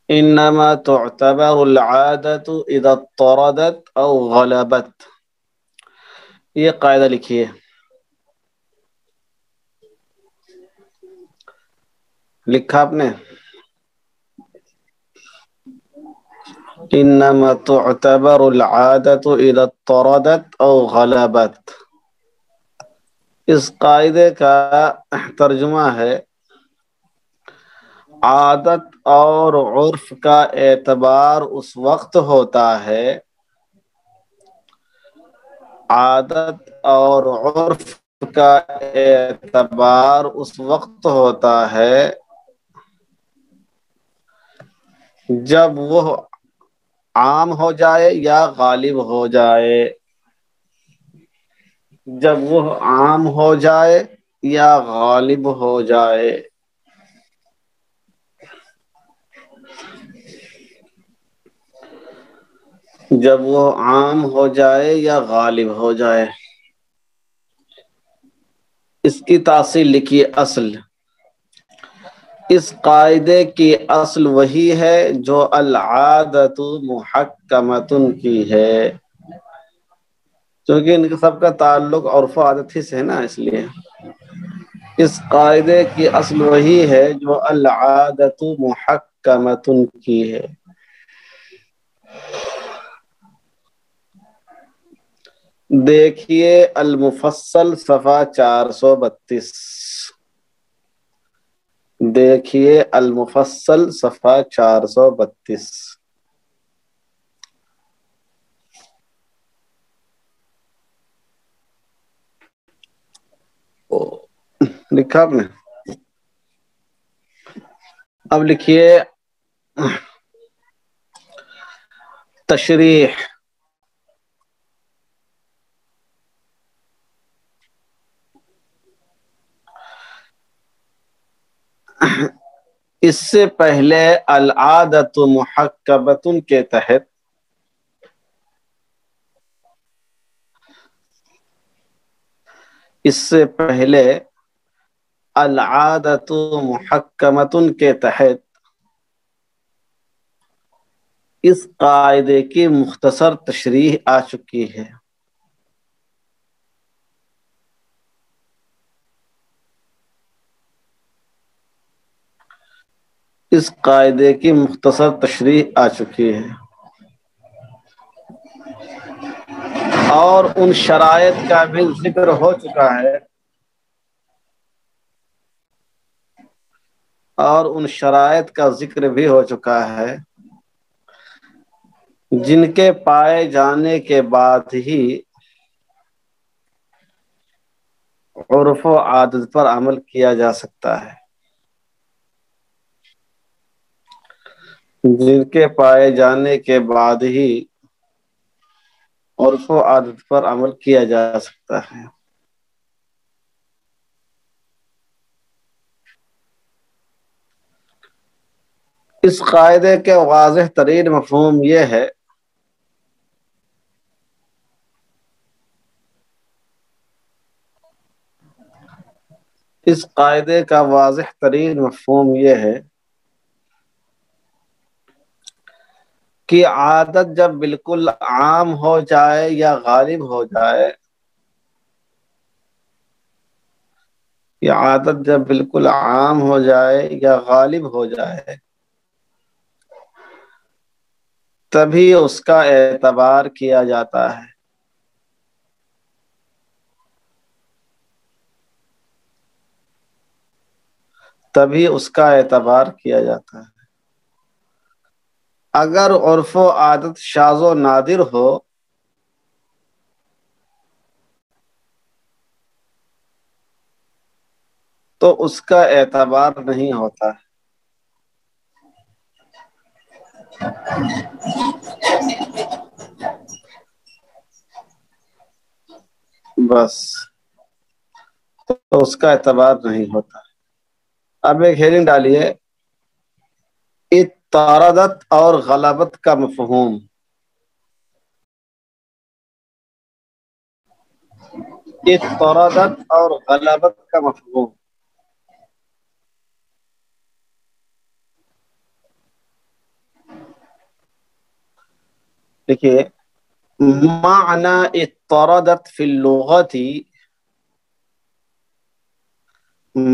انما تعتبر العادة اذا اضطردت او غلبت. یہ قاعدہ لکھیے. لکھا آپ نے؟ انما تعتبر العادة اذا اضطردت او غلبت. اس قاعدے کا ترجمہ ہے عادت اور عرف کا اعتبار اس وقت ہوتا ہے، عادت اور عرف کا اعتبار اس وقت ہوتا ہے جب وہ عام ہو جائے یا غالب ہو جائے. جب وہ عام ہو جائے یا غالب ہو جائے. جب وہ عام ہو جائے یا غالب ہو جائے. اس کی تاصیل لکھیے. اصل اس قاعدے کی اصل وہی ہے جو العادت محکمۃ کی ہے، کیونکہ ان سب کا تعلق عرف و عادت ہی سے ہے نا، اس لیے اس قاعدے کی اصل وہی ہے جو العادت محکمۃ کی ہے. دیکھیے المفصل صفحہ 432. دیکھیے المفصل صفحہ 432. لکھا آپ نے؟ اب لکھیے تشریح. اس سے پہلے العادت محکمۃ کے تحت اس سے پہلے العادت محکمۃ کے تحت اس قاعدے کی مختصر تشریح آ چکی ہے. اس قاعدے کی مختصر تشریح آ چکی ہے اور ان شرائط کا بھی ذکر ہو چکا ہے، اور ان شرائط کا ذکر بھی ہو چکا ہے جن کے پائے جانے کے بعد ہی عرف و عادت پر عمل کیا جا سکتا ہے. جن کے پائے جانے کے بعد ہی عرف و عادت پر عمل کیا جا سکتا ہے. اس قاعدے کے واضح ترین مفہوم یہ ہے اس قاعدے کا واضح ترین مفہوم یہ ہے کہ عادت جب بالکل عام ہو جائے یا غالب ہو جائے، یہ عادت جب بالکل عام ہو جائے یا غالب ہو جائے تبھی اس کا اعتبار کیا جاتا ہے. تبھی اس کا اعتبار کیا جاتا ہے. اگر عرف و عادت شاذ و نادر ہو تو اس کا اعتبار نہیں ہوتا. بس تو اس کا اعتبار نہیں ہوتا. اب ایک ہیڈنگ ڈالیے اضطرادت اور غلبت کا مفہوم. اضطرادت اور غلبت کا مفہوم. دیکھیے معنی اضطردت فی اللغت،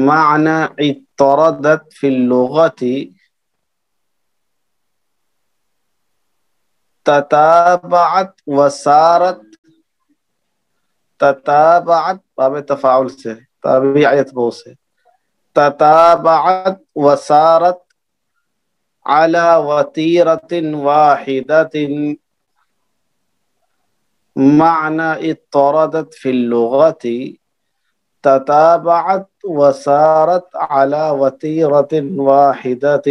معنی اضطردت فی اللغت تتابعت وسارت، تتابعت باب تفاعل سے، تابعیت بو سے، تتابعت وسارت على وتيرة واحدة، معنى اضطردت في اللغة تتابعت وسارت على وتيرة واحدة،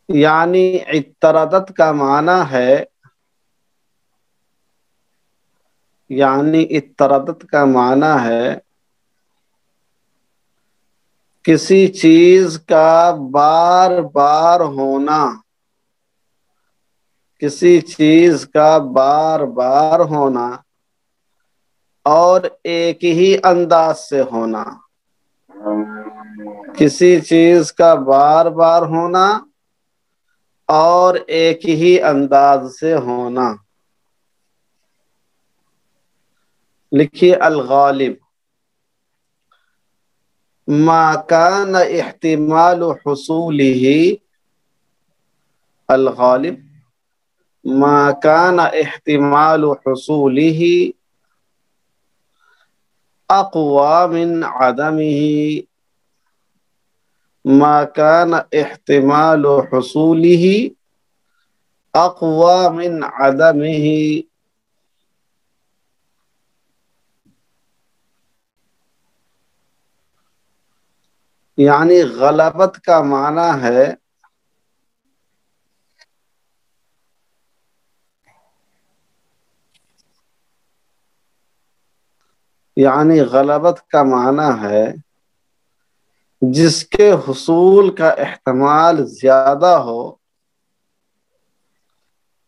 یعنی اضطردت کا معنی ہے، یعنی اضطردت کا معنی ہے کسی چیز کا بار بار ہونا، کسی چیز کا بار بار ہونا اور ایک ہی انداز سے ہونا، کسی چیز کا بار بار ہونا اور ایک ہی انداز سے ہونا۔ لکھیے الغالب ما كان احتمال حصوله، الغالب ما كان احتمال حصوله اقوى من عدمه، ما كان احتمال حصوله اقوى من عدمه، یعنی غلبت کا معنی ہے، یعنی غلبت کا معنی ہے جس کے حصول کا احتمال زیادہ ہو،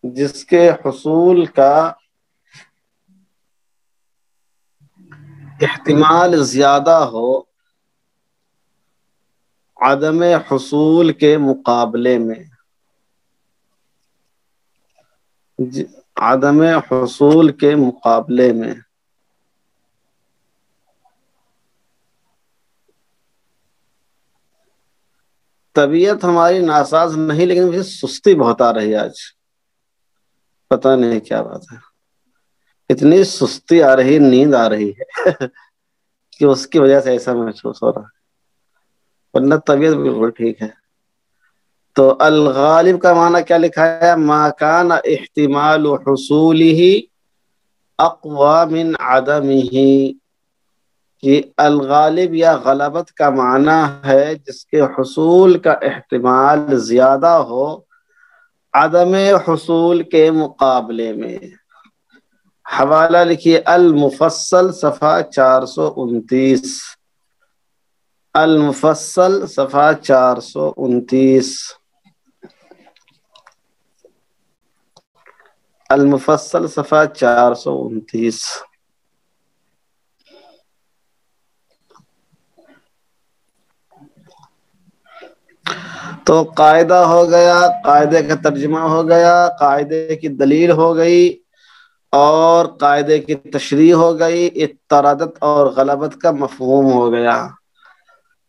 جس کے حصول کا احتمال زیادہ ہو عدم حصول کے مقابلے میں، عدم حصول کے مقابلے میں۔ طبیعت ہماری ناساز نہیں، لیکن مجھے سستی بہت آ رہی ہے آج، پتہ نہیں کیا بات ہے، اتنی سستی آ رہی، نیند آ رہی ہے کہ اس کی وجہ سے ایسا محسوس ہو رہا ہے، ورنہ طبیعت بالکل ٹھیک ہے۔ تو الغالب کا معنی کیا لکھا ہے؟ ما کان احتمال حصوله اقوى من عدمه، کہ الغالب یا غلبت کا معنی ہے جس کے حصول کا احتمال زیادہ ہو عدم حصول کے مقابلے میں۔ حوالہ لکھیے المفصل صفحہ 429، المفصل صفحہ 429، المفصل صفحہ 429۔ تو قاعدہ ہو گیا، قاعدے کا ترجمہ ہو گیا، قاعدے کی دلیل ہو گئی اور قاعدے کی تشریح ہو گئی، اضطرادت اور غلبت کا مفہوم ہو گیا۔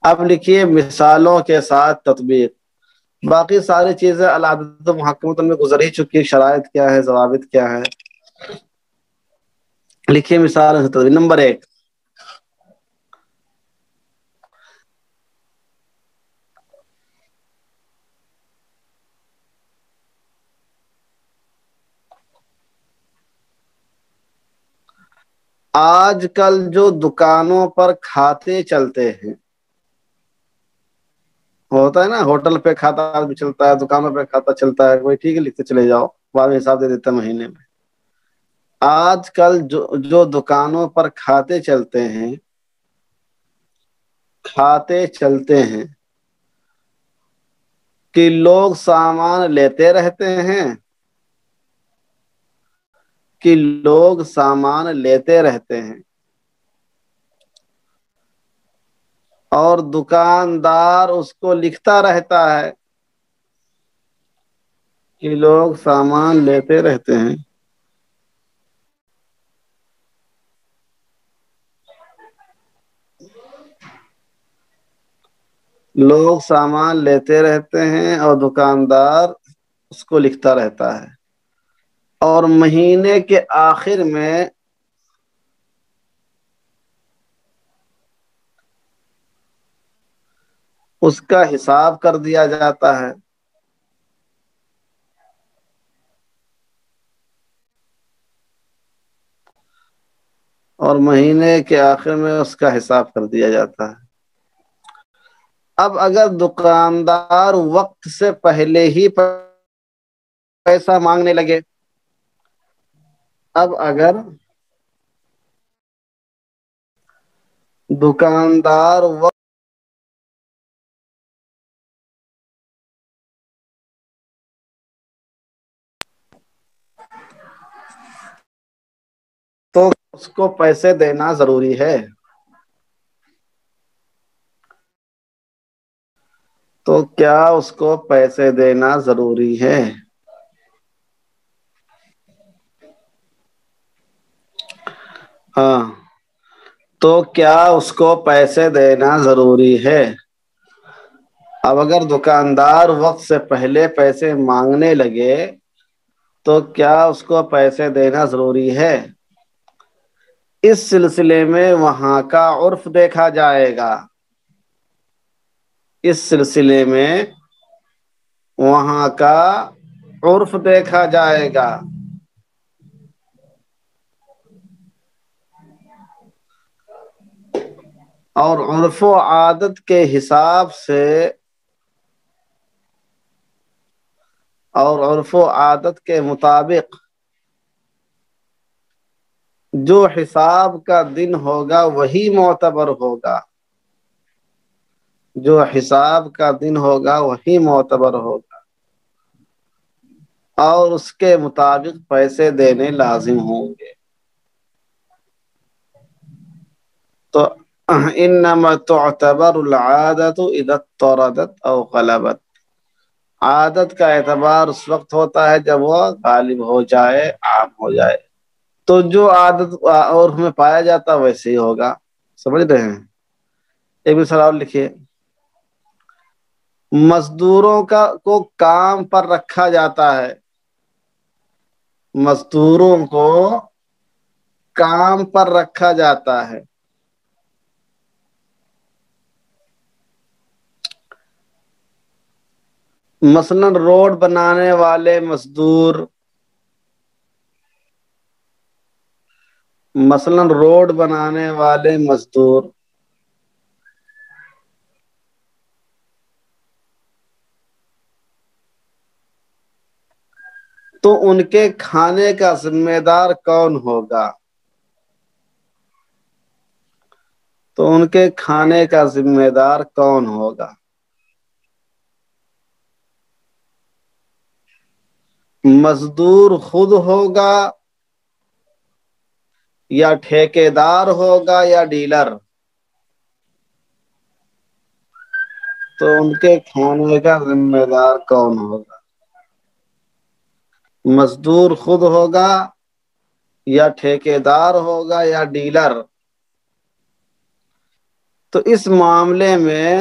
اب لکھیے مثالوں کے ساتھ تطبیق، باقی ساری چیزیں العادت محکمۃ میں گزر ہی چکی، شرائط کیا ہے، ضوابط کیا ہے۔ لکھیے مثال سے تطبیق۔ نمبر 1، آج کل جو دکانوں پر کھاتے چلتے ہیں، ہوتا ہے نا ہوٹل پہ کھاتا بھی چلتا ہے، دکانوں پہ کھاتا چلتا ہے، کوئی ٹھیک ہے لکھتے چلے جاؤ، بعد میں حساب دے دیتا ہے مہینے میں۔ آج کل جو دکانوں پر کھاتے چلتے ہیں، کھاتے چلتے ہیں کہ لوگ سامان لیتے رہتے ہیں، کہ لوگ سامان لیتے رہتے ہیں اور دکاندار اس کو لکھتا رہتا ہے، کہ لوگ سامان لیتے رہتے ہیں لوگ سامان لیتے رہتے ہیں اور دکاندار اس کو لکھتا رہتا ہے اور مہینے کے آخر میں اس کا حساب کر دیا جاتا ہے اور مہینے کے آخر میں اس کا حساب کر دیا جاتا ہے اب اگر دکاندار وقت سے پہلے ہی پیسہ مانگنے لگے اب اگر دکاندار وقت تو اس کو پیسے دینا ضروری ہے تو کیا اس کو پیسے دینا ضروری ہے ہاں تو کیا اس کو پیسے دینا ضروری ہے اب اگر دکاندار وقت سے پہلے پیسے مانگنے لگے تو کیا اس کو پیسے دینا ضروری ہے اس سلسلے میں وہاں کا عرف دیکھا جائے گا اس سلسلے میں وہاں کا عرف دیکھا جائے گا اور عرف و عادت کے حساب سے اور عرف و عادت کے مطابق جو حساب کا دن ہوگا وہی معتبر ہوگا جو حساب کا دن ہوگا وہی معتبر ہوگا اور اس کے مطابق پیسے دینے لازم ہوں گے تو انما تعتبر العادة اذا اضطردت او غلبت عادت کا اعتبار اس وقت ہوتا ہے جب وہ غالب ہو جائے عام ہو جائے تو جو عادت اور ہمیں پایا جاتا ویسے ہی ہوگا سمجھ رہے ہیں ایک مثال اور لکھیے مزدوروں کو کام پر رکھا جاتا ہے مزدوروں کو کام پر رکھا جاتا ہے مثلا روڈ بنانے والے مزدور مثلا روڈ بنانے والے مزدور تو ان کے کھانے کا ذمہ دار کون ہوگا تو ان کے کھانے کا ذمہ دار کون ہوگا مزدور خود ہوگا یا ٹھیکے دار ہوگا یا ڈیلر تو ان کے کھانے کا ذمہ دار کون ہوگا مزدور خود ہوگا یا ٹھیکے دار ہوگا یا ڈیلر تو اس معاملے میں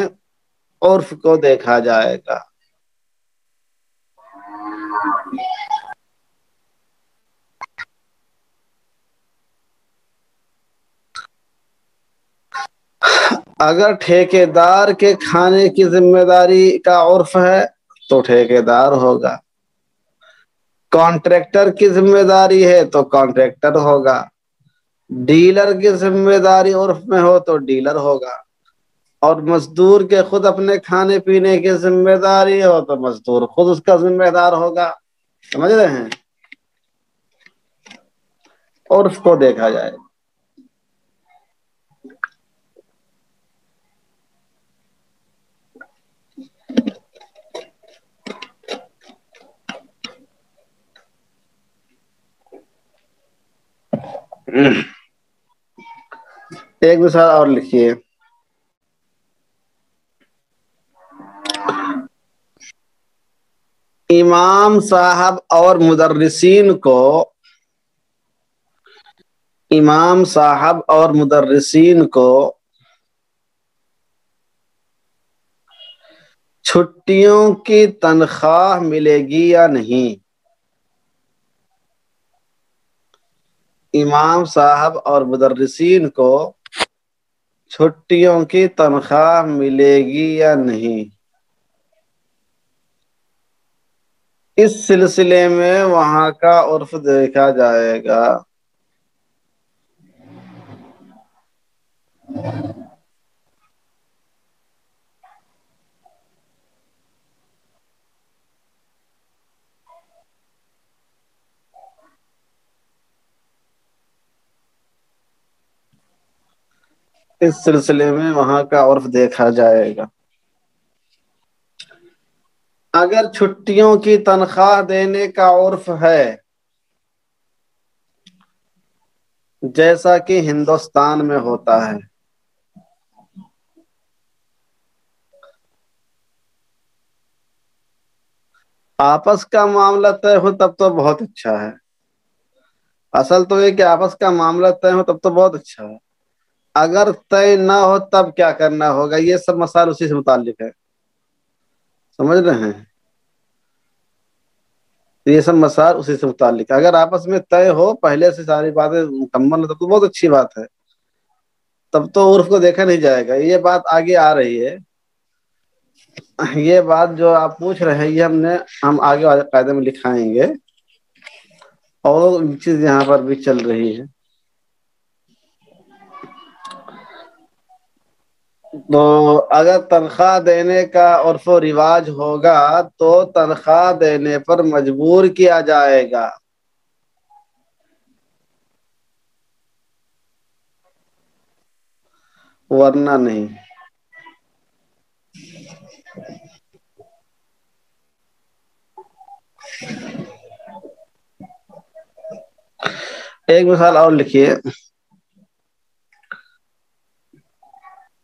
عرف کو دیکھا جائے گا اگر ٹھیکے دار کے کھانے کی ذمہ داری کا عرف ہے تو ٹھیکے دار ہوگا کانٹریکٹر کی ذمہ داری ہے تو کانٹریکٹر ہوگا ڈیلر کی ذمہ داری عرف میں ہو تو ڈیلر ہوگا اور مزدور کے خود اپنے کھانے پینے کی ذمہ داری ہو تو مزدور خود اس کا ذمہ دار ہوگا سمجھ رہے ہیں اور اس کو دیکھا جائے ایک مثال اور لکھیے امام صاحب اور مدرسین کو چھٹیوں کی تنخواہ ملے گی یا نہیں؟ امام صاحب اور مدرسین کو چھٹیوں کی تنخواہ ملے گی یا نہیں؟ اس سلسلے میں وہاں کا عرف دیکھا جائے گا۔ اس سلسلے میں وہاں کا عرف دیکھا جائے گا۔ اگر چھٹیوں کی تنخواہ دینے کا عرف ہے جیسا کہ ہندوستان میں ہوتا ہے، آپس کا معاملہ طے ہو تب تو بہت اچھا ہے۔ اصل تو یہ کہ آپس کا معاملہ طے ہو تب تو بہت اچھا ہے۔ اگر طے نہ ہو تب کیا کرنا ہوگا، یہ سب مسائل اسی سے متعلق ہے، سمجھ رہے ہیں؟ یہ سب مسائل اسی سے متعلق ہے۔ اگر آپس میں طے ہو، پہلے سے ساری باتیں مکمل ہو تب تو بہت اچھی بات ہے، تب تو عرف کو دیکھا نہیں جائے گا۔ یہ بات آگے آ رہی ہے، یہ بات جو آپ پوچھ رہے ہیں یہ ہم آگے والے قاعدے میں لکھائیں گے، اور چیز یہاں پر بھی چل رہی ہے۔ تو اگر تنخواہ دینے کا عرف و رواج ہوگا تو تنخواہ دینے پر مجبور کیا جائے گا، ورنہ نہیں۔ ایک مثال اور لکھیے،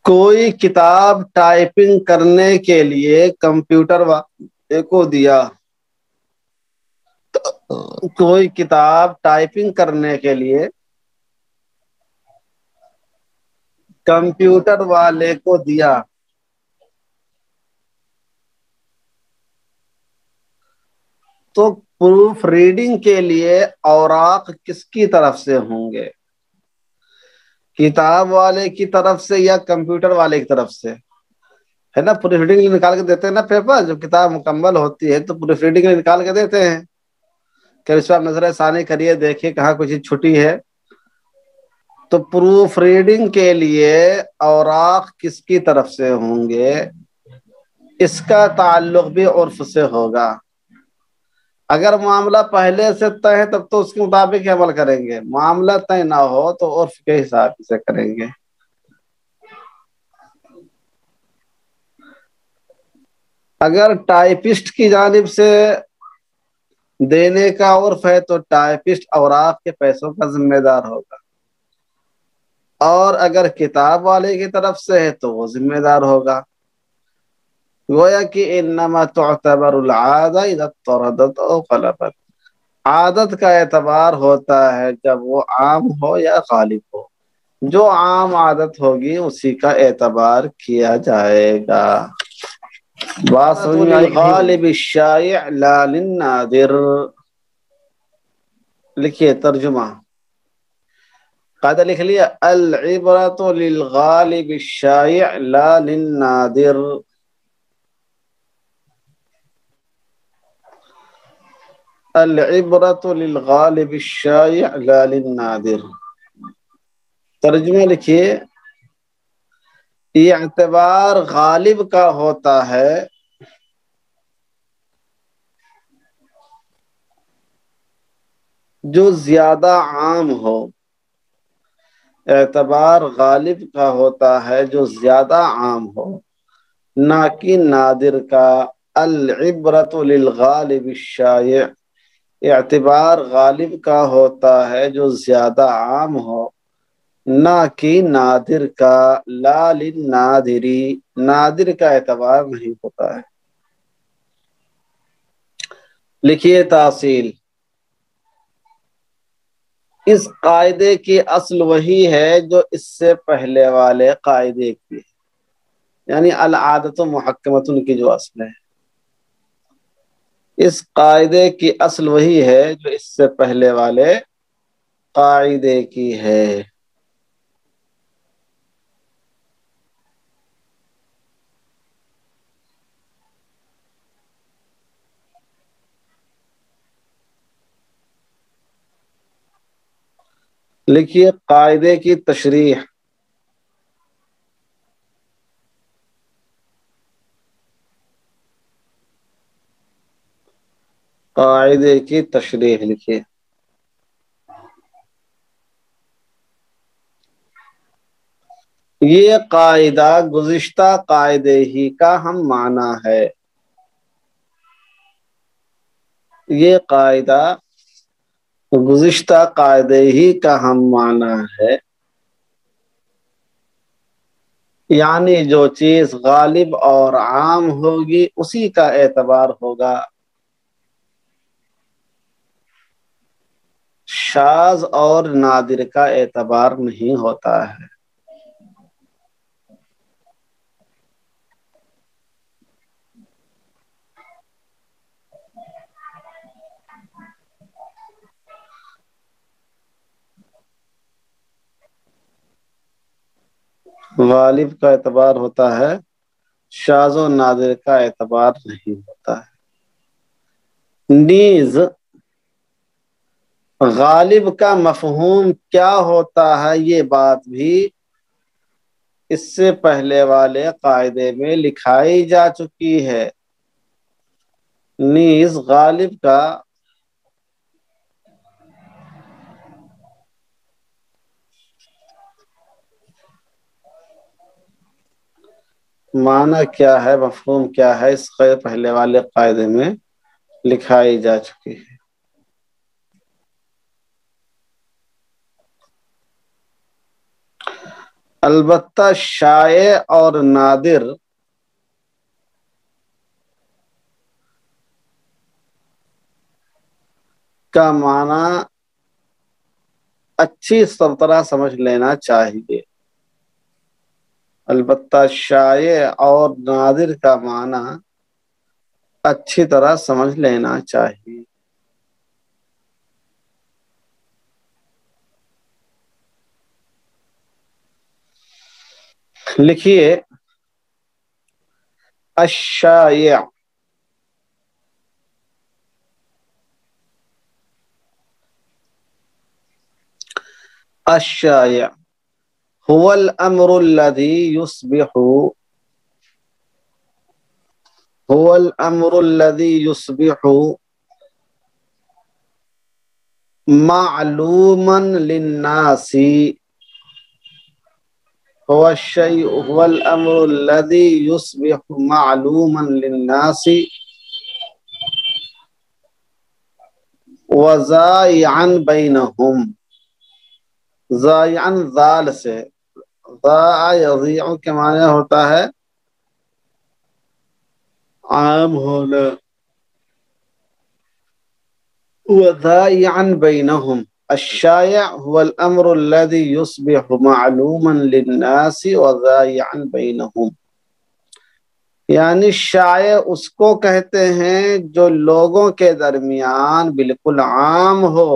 کوئی کتاب ٹائپنگ کرنے کے لیے کمپیوٹر والے کو دیا، کوئی کتاب ٹائپنگ کرنے کے لیے کمپیوٹر والے کو دیا، تو پروف ریڈنگ کے لیے اوراق کس کی طرف سے ہوں گے؟ کتاب والے کی طرف سے یا کمپیوٹر والے کی طرف سے؟ ہے نا، پروف ریڈنگ نکال کے دیتے ہیں نا پیپر، جب کتاب مکمل ہوتی ہے تو پروف ریڈنگ نکال کے دیتے ہیں کہ اس پر نظر ثانی کریے، دیکھیے کہاں کوئی چیز چھٹی ہے۔ تو پروف ریڈنگ کے لیے اوراق کس کی طرف سے ہوں گے، اس کا تعلق بھی عرف سے ہوگا۔ اگر معاملہ پہلے سے طے ہے تب تو اس کے مطابق عمل کریں گے، معاملہ طے نہ ہو تو عرف کے حساب سے کریں گے۔ اگر ٹائپسٹ کی جانب سے دینے کا عرف ہے تو ٹائپسٹ اوراق کے پیسوں کا ذمہ دار ہوگا، اور اگر کتاب والے کی طرف سے ہے تو وہ ذمہ دار ہوگا۔ گویا کہ انما تعتبر العادہ اذا اضطردت او غلبت، عادت کا اعتبار ہوتا ہے جب وہ عام ہو یا غالب ہو، جو عام عادت ہوگی اسی کا اعتبار کیا جائے گا۔ للغالب الشائع لا للنادر، لکھیے ترجمہ، قاعدہ لکھ لیا، العبرۃ للغالب الشائع لا للنادر۔ العبرۃ للغالب الشائع لا للنادر، ترجمہ لکھیے، یہ اعتبار غالب کا ہوتا ہے جو زیادہ عام ہو، اعتبار غالب کا ہوتا ہے جو زیادہ عام ہو، نہ کہ نادر کا۔ العبرۃ للغالب الشائع، اعتبار غالب کا ہوتا ہے جو زیادہ عام ہو، نہ کہ نادر کا۔ لا للنادری، نادر کا اعتبار نہیں ہوتا ہے۔ لکھیے تاصیل، اس قاعدے کی اصل وہی ہے جو اس سے پہلے والے قاعدے کی، یعنی العادت محکمۃ کی جو اصل ہے، اس قاعدے کی اصل وہی ہے جو اس سے پہلے والے قاعدے کی ہے۔ لکھیے قاعدے کی تشریح، قاعدے کی تشریح لکھیے۔ یہ قاعدہ گزشتہ قاعدے ہی کا ہم معنی ہے۔ یہ قاعدہ گزشتہ قاعدے ہی کا ہم معنی ہے، یعنی جو چیز غالب اور عام ہوگی اسی کا اعتبار ہوگا، شاذ اور نادر کا اعتبار نہیں ہوتا ہے۔ غالب کا اعتبار ہوتا ہے، شاذ و نادر کا اعتبار نہیں ہوتا ہے۔ نیز غالب کا مفہوم کیا ہوتا ہے یہ بات بھی اس سے پہلے والے قاعدے میں لکھائی جا چکی ہے۔ نیز غالب کا معنی کیا ہے، مفہوم کیا ہے، اس سے پہلے والے قاعدے میں لکھائی جا چکی ہے۔ البتہ شائع اور نادر کا معنی اچھی طرح سمجھ لینا چاہیے۔ البتہ شائع اور نادر کا معنی اچھی طرح سمجھ لینا چاہیے۔ لکھیے الشائع، الشائع هو الامر الذي يصبح معلوما للناس، هو الامر الذي يصبح معلوما للناس وزائعا بينهم۔ زائعا ذال سے، ضاع یضیع کے معنی ہوتا ہے عام ہونا، وزائعا بينهم۔ الشائع هو الامر الذي يصبح معلوما للناس وزائعا بينهم، یعنی شائع اس کو کہتے ہیں جو لوگوں کے درمیان بالکل عام ہو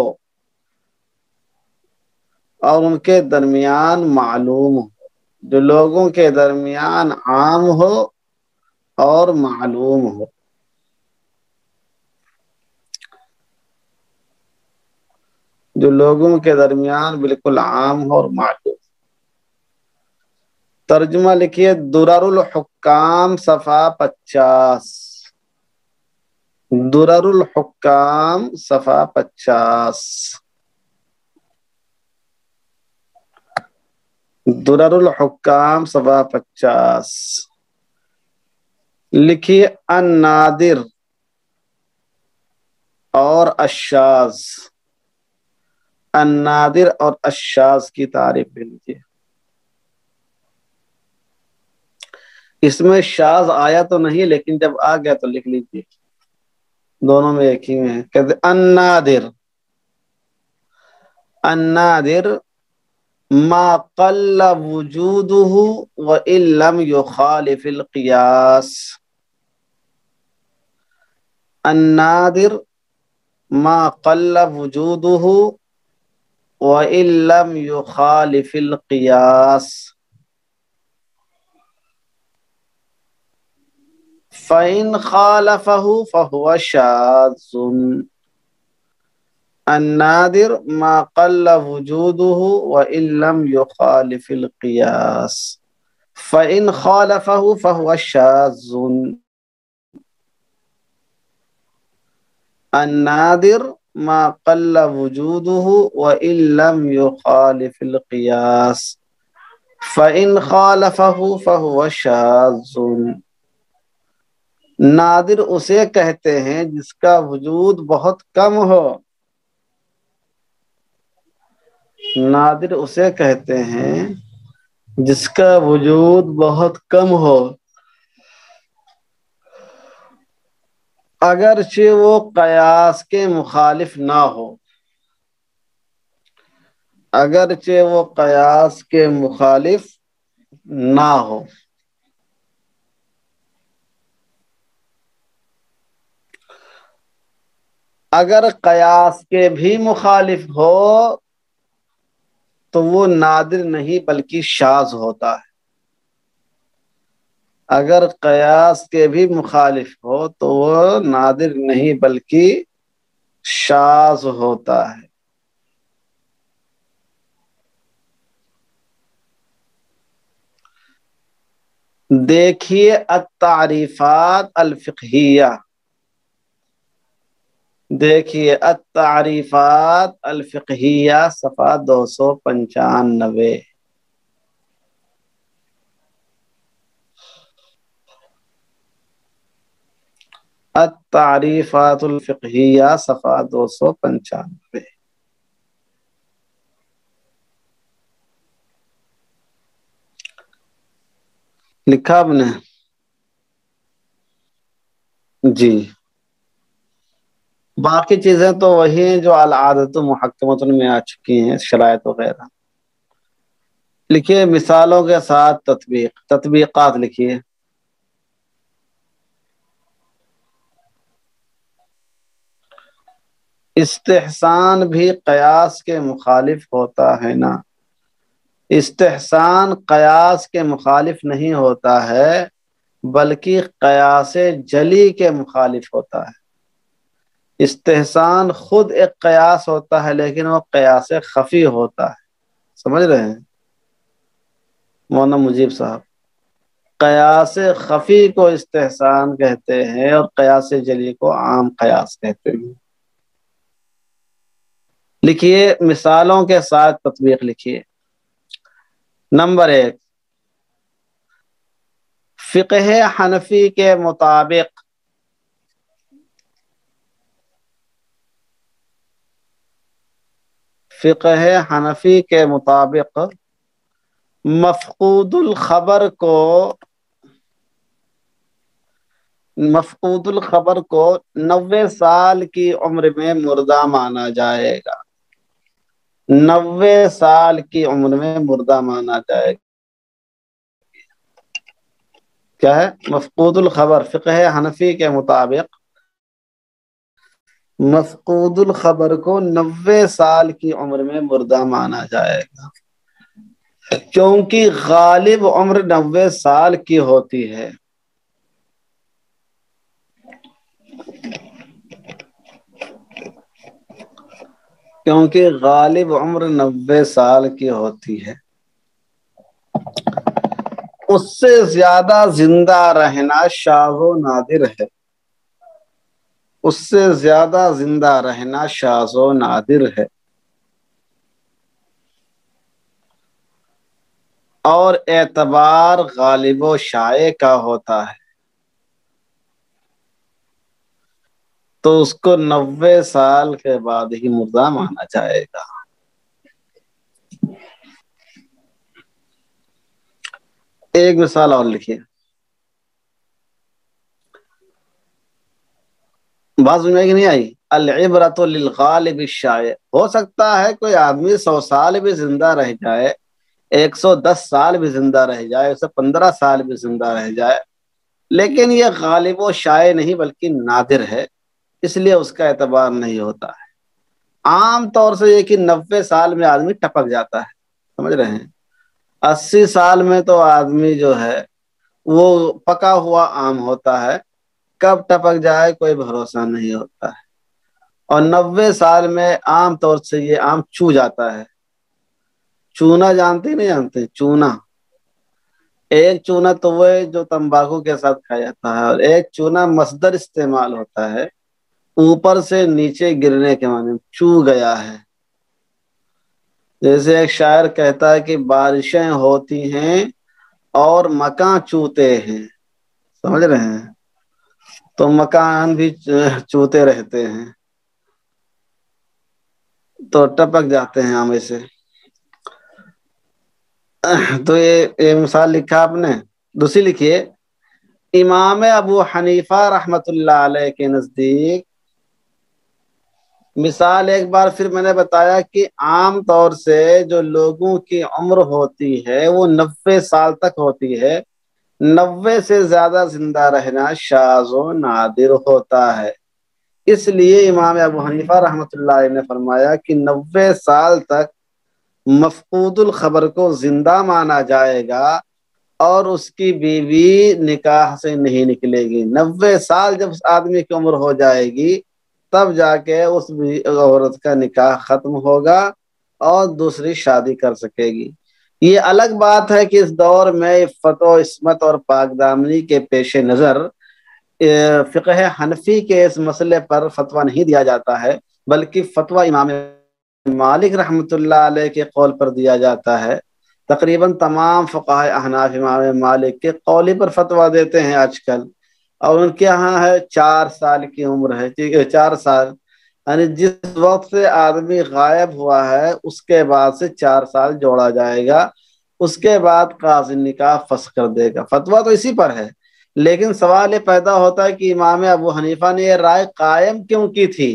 اور ان کے درمیان معلوم ہو، جو لوگوں کے درمیان عام ہو اور معلوم ہو۔ جو لوگوں کے درمیان بالکل عام ہو اور معلوم۔ ترجمہ لکھیے درر الحکام صفحہ 50۔ درر الحکام صفحہ 50۔ درر الحکام صفحہ 50۔ لکھیے النادر اور الشاذ، النادر اور الشاذ کی تعریف لے لیجیے۔ اس میں شاذ آیا تو نہیں، لیکن جب آ گیا تو لکھ لیجیے۔ دونوں میں ایک ہی میں ہے. کہتے النادر، النادر ما قل وجوده وإن لم يخالف القياس. النادر ما قل وجوده وإن لم يخالف القياس فإن خالفه فهو شاذ. النادر ما قل وجوده وإن لم يخالف القياس فإن خالفه فهو شاذ. النادر ما قل وجوده وإن لم يخالف القياس فإن خالفه فهو شاذ. نادر اسے کہتے ہیں جس کا وجود بہت کم ہو. نادر اسے کہتے ہیں جس کا وجود بہت کم ہو، اگرچہ وہ قیاس کے مخالف نہ ہو. اگرچہ وہ قیاس کے مخالف نہ ہو. اگر قیاس کے بھی مخالف ہو تو وہ نادر نہیں بلکہ شاذ ہوتا ہے. اگر قیاس کے بھی مخالف ہو تو وہ نادر نہیں بلکہ شاذ ہوتا ہے. دیکھیے التعریفات الفقہیہ، دیکھیے التعریفات الفقہیہ صفحہ 295. التعریفات الفقہیہ صفحہ 295. لکھا آپ نے؟ جی. باقی چیزیں تو وہی ہیں جو العادت محکمۃ میں آ چکی ہیں، شرائط وغیرہ. لکھیے مثالوں کے ساتھ تطبیقات لکھیے. استحسان بھی قیاس کے مخالف ہوتا ہے نا. استحسان قیاس کے مخالف نہیں ہوتا ہے بلکہ قیاس جلی کے مخالف ہوتا ہے. استحسان خود ایک قیاس ہوتا ہے لیکن وہ قیاس خفی ہوتا ہے. سمجھ رہے ہیں مولانا مجیب صاحب؟ قیاس خفی کو استحسان کہتے ہیں اور قیاس جلی کو عام قیاس کہتے ہیں. لکھیے مثالوں کے ساتھ تطبیق لکھیے. نمبر 1، فقہ حنفی کے مطابق فقہ حنفی کے مطابق مفقود الخبر کو 90 سال کی عمر میں مردہ مانا جائے گا. 90 سال کی عمر میں مردہ مانا جائے گا. کیا ہے مفقود الخبر؟ فقہ حنفی کے مطابق مفقود الخبر کو 90 سال کی عمر میں مردہ مانا جائے گا کیونکہ غالب عمر 90 سال کی ہوتی ہے. کیونکہ غالب عمر 90 سال کی ہوتی ہے. اس سے زیادہ زندہ رہنا شاذ و نادر ہے. اس سے زیادہ زندہ رہنا شاذ و نادر ہے. اور اعتبار غالب و شائع کا ہوتا ہے تو اس کو 90 سال کے بعد ہی مردہ مانا جائے گا. ایک مثال اور لکھیے. بات سمجھ میں کہ نہیں آئی؟ العبرۃ للغالب الشائع، ہو سکتا ہے کوئی آدمی 100 سال بھی زندہ رہ جائے، 110 سال بھی زندہ رہ جائے، 115 سال بھی زندہ رہ جائے، لیکن یہ غالب و شائع نہیں بلکہ نادر ہے، اس لیے اس کا اعتبار نہیں ہوتا ہے۔ عام طور سے یہ کہ 90 سال میں آدمی ٹپک جاتا ہے، سمجھ رہے ہیں؟ 80 سال میں تو آدمی جو ہے وہ پکا ہوا آم ہوتا ہے، کب ٹپک جائے کوئی بھروسہ نہیں ہوتا ہے۔ اور 90 سال میں عام طور سے یہ آم چو جاتا ہے۔ چونا جانتے نہیں جانتے؟ چونا، ایک چونا تو وہ ہے جو تمباکو کے ساتھ کھایا جاتا ہے، اور ایک چونا مصدر استعمال ہوتا ہے، اوپر سے نیچے گرنے کے معنی چو گیا ہے۔ جیسے ایک شاعر کہتا ہے کہ بارشیں ہوتی ہیں اور مکان چوتے ہیں، سمجھ رہے ہیں؟ تو مکان بھی چوتے رہتے ہیں تو ٹپک جاتے ہیں آمے سے۔ تو یہ مثال لکھا آپ نے۔ دوسری لکھیے، امام ابو حنیفہ رحمت اللہ علیہ کے نزدیک مثال ایک بار پھر میں نے بتایا کہ عام طور سے جو لوگوں کی عمر ہوتی ہے وہ 90 سال تک ہوتی ہے، 90 سے زیادہ زندہ رہنا شاذ و نادر ہوتا ہے۔ اس لیے امام ابو حنیفہ رحمۃ اللہ علیہ نے فرمایا کہ 90 سال تک مفقود الخبر کو زندہ مانا جائے گا اور اس کی بیوی نکاح سے نہیں نکلے گی۔ 90 سال جب اس آدمی کی عمر ہو جائے گی تب جا کے اس عورت کا نکاح ختم ہوگا اور دوسری شادی کر سکے گی۔ یہ الگ بات ہے کہ اس دور میں عفت و عصمت اور پاک دامنی کے پیش نظر فقہ حنفی کے اس مسئلے پر فتویٰ نہیں دیا جاتا ہے، بلکہ فتویٰ امام مالک رحمۃ اللہ علیہ کے قول پر دیا جاتا ہے۔ تقریباً تمام فقہاء احناف امام مالک کے قولی پر فتویٰ دیتے ہیں آج کل، اور ان کے یہاں ہے 4 سال کی عمر ہے، ٹھیک ہے، 4 سال، یعنی جس وقت سے آدمی غائب ہوا ہے اس کے بعد سے 4 سال جوڑا جائے گا، اس کے بعد قاضی نکاح فسخ کر دے گا۔ فتویٰ تو اسی پر ہے، لیکن سوال یہ پیدا ہوتا ہے کہ امام ابو حنیفہ نے یہ رائے قائم کیوں کی تھی؟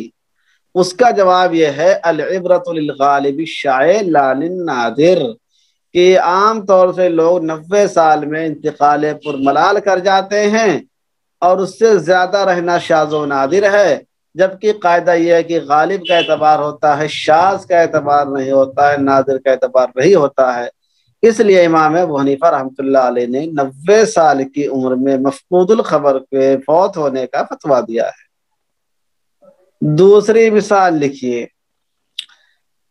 اس کا جواب یہ ہے، العبرۃ للغالب الشائع لا للنادر، کہ عام طور سے لوگ 90 سال میں انتقال پر ملال کر جاتے ہیں اور اس سے زیادہ رہنا شاذ و نادر ہے، جبکہ قاعدہ یہ ہے کہ غالب کا اعتبار ہوتا ہے، شاذ کا اعتبار نہیں ہوتا ہے، نادر کا اعتبار نہیں ہوتا ہے۔ اس لیے امام ابو حنیفہ رحمۃ اللہ علیہ نے 90 سال کی عمر میں مفقود الخبر کے فوت ہونے کا فتویٰ دیا ہے۔ دوسری مثال لکھیے،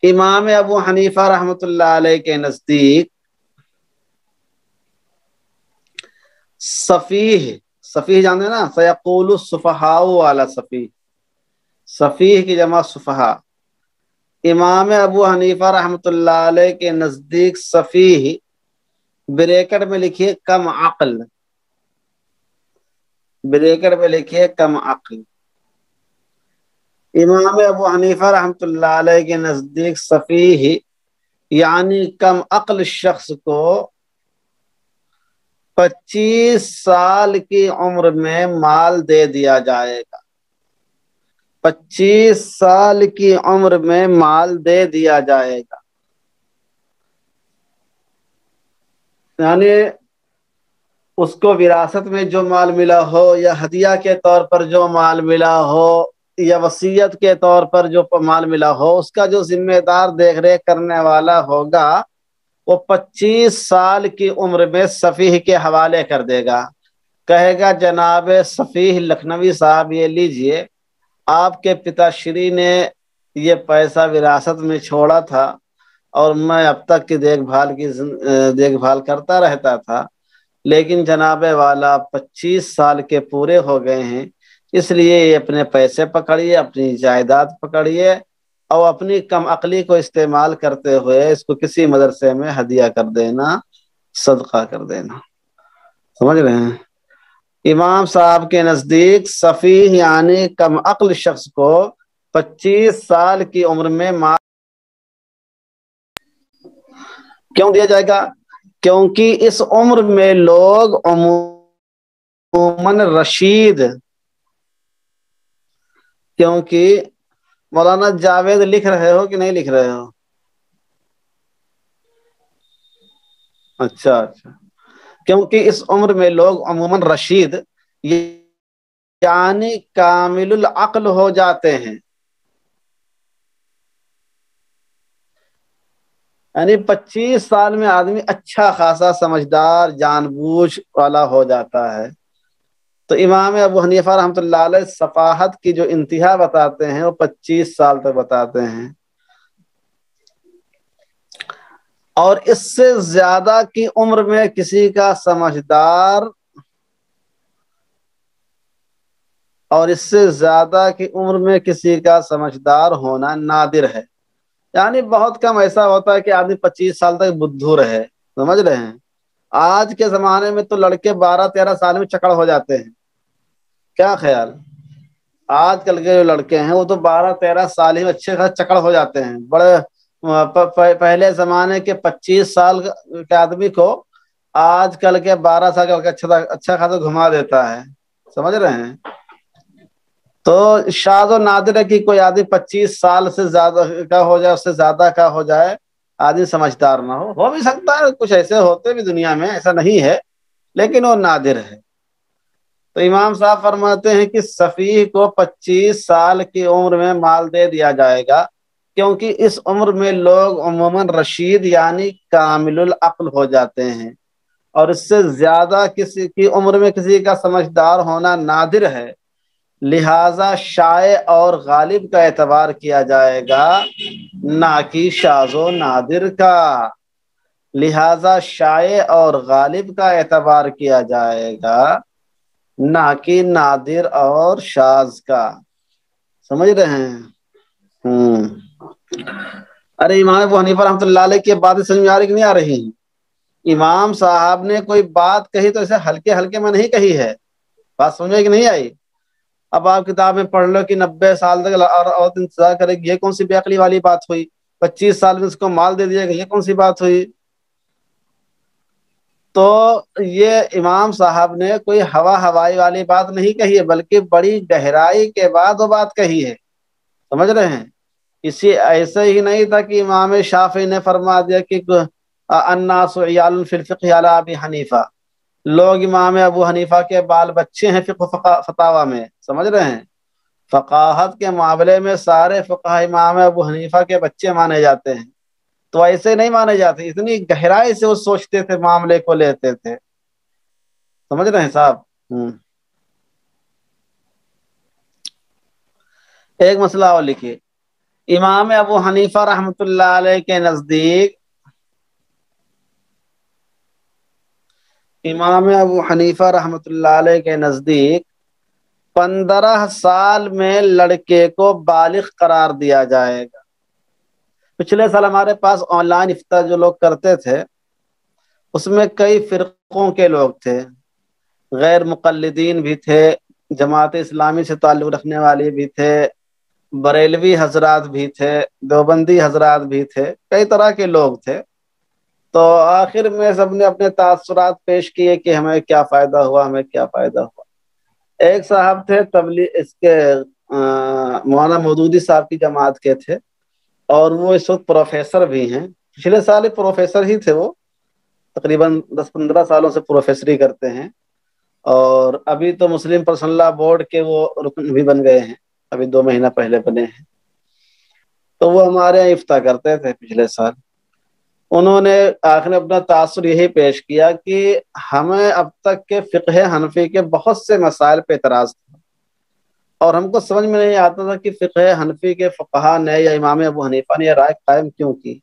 امام ابو حنیفہ رحمۃ اللہ علیہ کے نزدیک سفیہ، سفیہ جانتے ہیں نا، سیقول السفہاء والا سفیہ، سفیہ کی جمع سفہاء۔ امام ابو حنیفہ رحمۃ اللہ علیہ کے نزدیک سفیہ بریکٹ میں لکھیے کم عقل، بریکٹ میں لکھیے کم عقل۔ امام ابو حنیفہ رحمۃ اللہ علیہ کے نزدیک سفیہ یعنی کم عقل شخص کو 25 سال کی عمر میں مال دے دیا جائے گا، 25 سال کی عمر میں مال دے دیا جائے گا، یعنی اس کو وراثت میں جو مال ملا ہو یا ہدیہ کے طور پر جو مال ملا ہو یا وصیت کے طور پر جو مال ملا ہو، اس کا جو ذمہ دار دیکھ ریکھ کرنے والا ہوگا وہ 25 سال کی عمر میں سفیہ کے حوالے کر دے گا، کہے گا جناب سفیہ لکھنوی صاحب یہ لیجئے، آپ کے پتا شری نے یہ پیسہ وراثت میں چھوڑا تھا اور میں اب تک کی دیکھ بھال کرتا رہتا تھا، لیکن جناب والا 25 سال کے پورے ہو گئے ہیں، اس لیے یہ اپنے پیسے پکڑیے، اپنی جائیداد پکڑیے اور اپنی کم عقلی کو استعمال کرتے ہوئے اس کو کسی مدرسے میں ہدیہ کر دینا، صدقہ کر دینا۔ سمجھ رہے ہیں؟ امام صاحب کے نزدیک سفیہ یعنی کم عقل شخص کو 25 سال کی عمر میں کیوں دیا جائے گا؟ کیونکہ اس عمر میں لوگ عموماً رشید کیونکہ مولانا جاوید لکھ رہے ہو کہ نہیں لکھ رہے ہو؟ اچھا اچھا، کیونکہ اس عمر میں لوگ عموماً رشید یعنی کامل العقل ہو جاتے ہیں، یعنی 25 سال میں آدمی اچھا خاصا سمجھدار جان بوجھ والا ہو جاتا ہے۔ تو امام ابو حنیفہ رحمۃ اللہ علیہ صفاحت کی جو انتہا بتاتے ہیں وہ 25 سال تک بتاتے ہیں، اور اس سے زیادہ کی عمر میں کسی کا سمجھدار اور اس سے زیادہ کی عمر میں کسی کا سمجھدار ہونا نادر ہے، یعنی بہت کم ایسا ہوتا ہے کہ آدمی 25 سال تک بدھو رہے، سمجھ رہے ہیں؟ آج کے زمانے میں تو لڑکے 12-13 سال میں چکڑ ہو جاتے ہیں، کیا خیال؟ آج کل کے جو لڑکے ہیں وہ تو 12-13 سال ہی اچھے خاص چکڑ ہو جاتے ہیں، بڑے پہلے زمانے کے 25 سال کے آدمی کو آج کل کے 12 سال کا اچھا خاصا گھما دیتا ہے، سمجھ رہے ہیں؟ تو شاذ و نادر ہے کہ کوئی آدمی 25 سال سے زیادہ کا ہو جائے، اس سے زیادہ کا ہو جائے، آدمی سمجھدار نہ ہو بھی سکتا ہے، کچھ ایسے ہوتے بھی دنیا میں، ایسا نہیں ہے، لیکن وہ نادر ہے۔ تو امام صاحب فرماتے ہیں کہ سفیہ کو 25 سال کی عمر میں مال دے دیا جائے گا، کیونکہ اس عمر میں لوگ عموماً رشید یعنی کامل العقل ہو جاتے ہیں، اور اس سے زیادہ کسی کی عمر میں کسی کا سمجھدار ہونا نادر ہے، لہذا شائع اور غالب کا اعتبار کیا جائے گا، نہ کہ شاذ و نادر کا۔ لہذا شائع اور غالب کا اعتبار کیا جائے گا، نہ کہ نادر اور شاذ کا، سمجھ رہے ہیں؟ ارے امام ابو حنیفہ رحمۃ اللہ علیہ کی باتیں سمجھ میں آ رہی کہ نہیں آ رہی؟ امام صاحب نے کوئی بات کہی تو ایسے ہلکے ہلکے میں نہیں کہی ہے، بات سمجھ میں کہ نہیں آئی؟ اب آپ کتاب میں پڑھ لو کہ 90 سال تک عورت انتظار کرے گی، یہ کون سی بے عقلی والی بات ہوئی؟ 25 سال میں اس کو مال دے دیا گا، یہ کون سی بات ہوئی؟ تو یہ امام صاحب نے کوئی ہوائی والی بات نہیں کہی ہے، بلکہ بڑی گہرائی کے بعد وہ بات کہی ہے، سمجھ رہے ہیں؟ اسی ایسے ہی نہیں تھا کہ امام شافعی نے فرما دیا کہ الناس عیال فی الفقہ علی ابی حنیفہ، لوگ امام ابو حنیفہ کے بال بچے ہیں فقہ فتاوی میں، سمجھ رہے ہیں؟ فقاہت کے معاملے میں سارے فقہ امام ابو حنیفہ کے بچے مانے جاتے ہیں، تو ایسے نہیں مانے جاتے، اتنی گہرائی سے وہ سوچتے تھے، معاملے کو لیتے تھے، سمجھ رہے ہیں صاحب؟ ایک مسئلہ اور لکھیے، امام ابو حنیفہ رحمۃ اللہ علیہ کے نزدیک، امام ابو حنیفہ رحمۃ اللہ علیہ کے نزدیک 15 سال میں لڑکے کو بالغ قرار دیا جائے گا۔ پچھلے سال ہمارے پاس آن لائن افطار جو لوگ کرتے تھے، اس میں کئی فرقوں کے لوگ تھے، غیر مقلدین بھی تھے، جماعت اسلامی سے تعلق رکھنے والے بھی تھے، بریلوی حضرات بھی تھے، دیوبندی حضرات بھی تھے، کئی طرح کے لوگ تھے۔ تو آخر میں سب نے اپنے تاثرات پیش کیے کہ ہمیں کیا فائدہ ہوا، ہمیں کیا فائدہ ہوا۔ ایک صاحب تھے تبلیغ اس کے مولانا مودودی صاحب کی جماعت کے تھے، اور وہ اس وقت پروفیسر بھی ہیں، پچھلے سال ہی پروفیسر ہی تھے، وہ تقریباً 10-15 سالوں سے پروفیسری کرتے ہیں، اور ابھی تو مسلم پرسنل لا بورڈ کے وہ رکن بھی بن گئے ہیں، ابھی 2 مہینہ پہلے بنے ہیں۔ تو وہ ہمارے یہاں افتاء کرتے تھے پچھلے سال، انہوں نے آخر میں اپنا تاثر یہی پیش کیا کہ ہمیں اب تک کے فقہ حنفی کے بہت سے مسائل پہ اعتراض تھا، اور ہم کو سمجھ میں نہیں آتا تھا کہ فقہ حنفی کے فقہا نے یا امام ابو حنیفہ نے یہ رائے قائم کیوں کی۔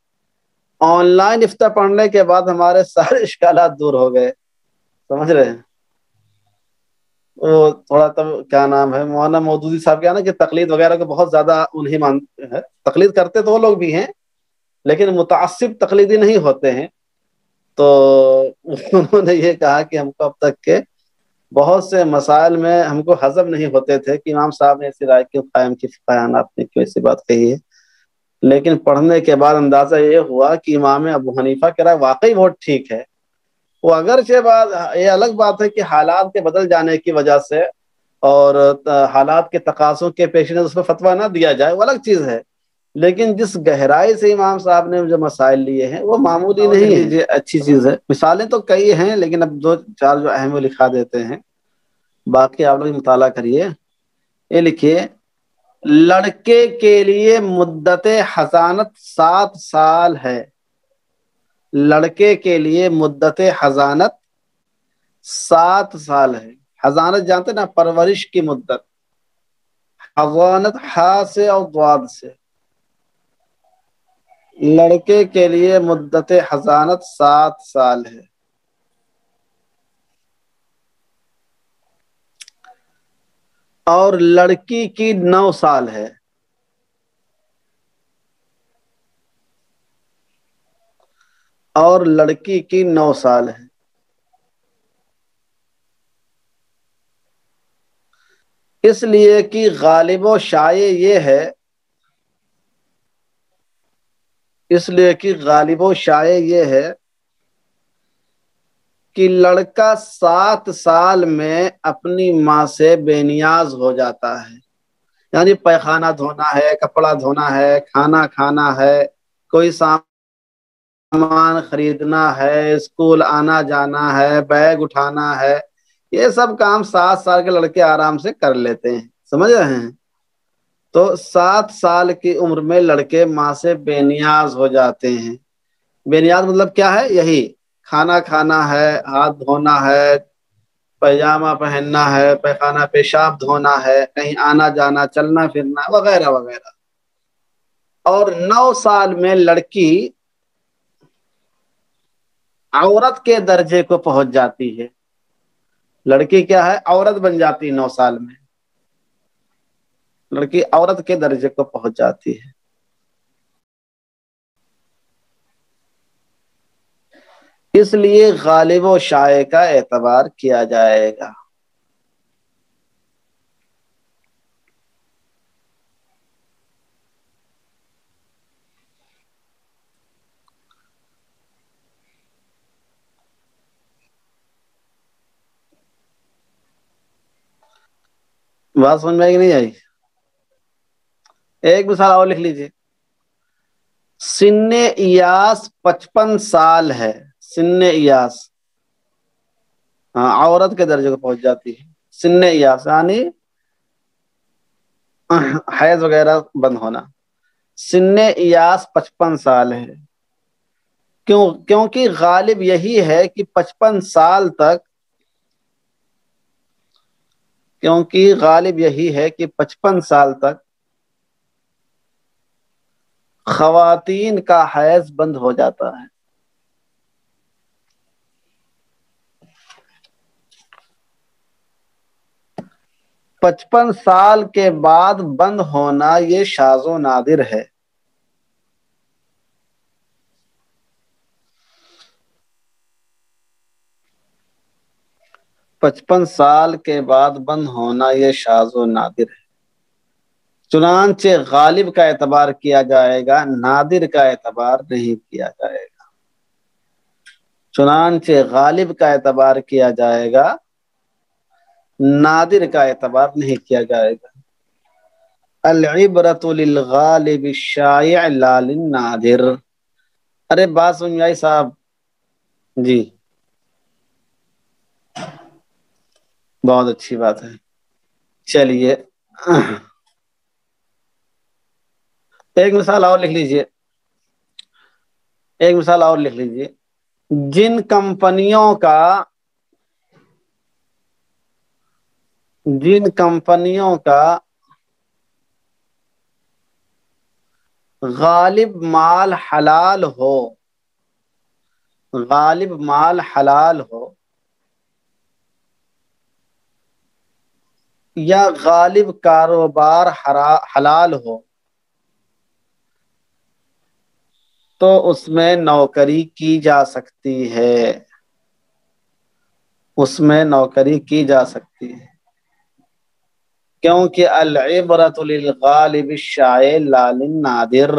آن لائن افتاء پڑھنے کے بعد ہمارے سارے اشکالات دور ہو گئے، سمجھ رہے ہیں؟ وہ تھوڑا تب کیا نام ہے، مولانا مودودی صاحب کیا نا کہ تقلید وغیرہ کو بہت زیادہ انہیں مانتے ہیں، تقلید کرتے تو وہ لوگ بھی ہیں لیکن متعصب تقلیدی نہیں ہوتے ہیں۔ تو انہوں نے یہ کہا کہ ہم کو اب تک کے بہت سے مسائل میں ہم کو ہضم نہیں ہوتے تھے کہ امام صاحب نے ایسی رائے کیوں قائم کی، فقیانات نے کیوں ایسی بات کہی ہے، لیکن پڑھنے کے بعد اندازہ یہ ہوا کہ امام ابو حنیفہ کی رائے واقعی بہت ٹھیک ہے۔ وہ اگرچہ بات یہ الگ بات ہے کہ حالات کے بدل جانے کی وجہ سے اور حالات کے تقاضوں کے پیش نظر اس پہ فتویٰ نہ دیا جائے، وہ الگ چیز ہے، لیکن جس گہرائی سے امام صاحب نے جو مسائل لیے ہیں وہ معمولی نہیں ہے، یہ اچھی چیز ہے۔ مثالیں تو کئی ہیں لیکن اب دو چار جو اہم وہ لکھا دیتے ہیں، باقی آپ لوگ مطالعہ کریے۔ یہ لکھیے، لڑکے کے لیے مدت حضانت 7 سال ہے، لڑکے کے لیے مدت حضانت 7 سال ہے۔ حضانت جانتے نا، پرورش کی مدت، حضانت ہا سے اور ضاد سے، لڑکے کے لیے مدت حضانت 7 سال ہے۔ اور لڑکی کی 9 سال ہے، اور لڑکی کی 9 سال ہے۔ اس لیے کہ غالب و شائع یہ ہے، اس لیے کہ غالب و شائع یہ ہے کہ لڑکا 7 سال میں اپنی ماں سے بے نیاز ہو جاتا ہے، یعنی پیخانہ دھونا ہے، کپڑا دھونا ہے، کھانا کھانا ہے، کوئی سامان خریدنا ہے، اسکول آنا جانا ہے، بیگ اٹھانا ہے، یہ سب کام 7 سال کے لڑکے آرام سے کر لیتے ہیں، سمجھ رہے ہیں؟ تو 7 سال کی عمر میں لڑکے ماں سے بے نیاز ہو جاتے ہیں۔ بے نیاز مطلب کیا ہے؟ یہی کھانا کھانا ہے، ہاتھ دھونا ہے، پیجامہ پہننا ہے، پیخانہ پیشاب دھونا ہے، کہیں آنا جانا، چلنا پھرنا وغیرہ وغیرہ۔ اور 9 سال میں لڑکی عورت کے درجے کو پہنچ جاتی ہے، لڑکی کیا ہے؟ عورت بن جاتی ہے 9 سال میں، لڑکی عورت کے درجے کو پہنچ جاتی ہے۔ اس لیے غالب و شائع کا اعتبار کیا جائے گا۔ بات سمجھ میں آئی کہ نہیں آئی؟ ایک مثال اور لکھ لیجیے، سن ایاس 55 سال ہے، سن ایاس، ہاں عورت کے درجے کو پہنچ جاتی ہے، سن ایاس یعنی حیض وغیرہ بند ہونا، سن ایاس 55 سال ہے۔ کیونکہ غالب یہی ہے کہ 55 سال تک، کیونکہ غالب یہی ہے کہ 55 سال تک خواتین کا حیض بند ہو جاتا ہے۔ پچپن سال کے بعد بند ہونا یہ شاذ و نادر ہے۔ پچپن سال کے بعد بند ہونا یہ شاذ و نادر ہے، چنانچہ غالب کا اعتبار کیا جائے گا، نادر کا اعتبار نہیں کیا جائے گا۔ چنانچہ غالب کا اعتبار کیا جائے گا، نادر کا اعتبار نہیں کیا جائے گا۔ العبرۃ للغالب الشائع لا للنادر۔ ارے بات سمجھ میں آئی صاحب؟ جی بہت اچھی بات ہے، چلیے ایک مثال اور لکھ لیجئے، ایک مثال اور لکھ لیجئے، جن کمپنیوں کا غالب مال حلال ہو، غالب مال حلال ہو یا غالب کاروبار حلال ہو، تو اس میں نوکری کی جا سکتی ہے، اس میں نوکری کی جا سکتی ہے، کیونکہ العبرۃ للغالب الشائع لا للنادر۔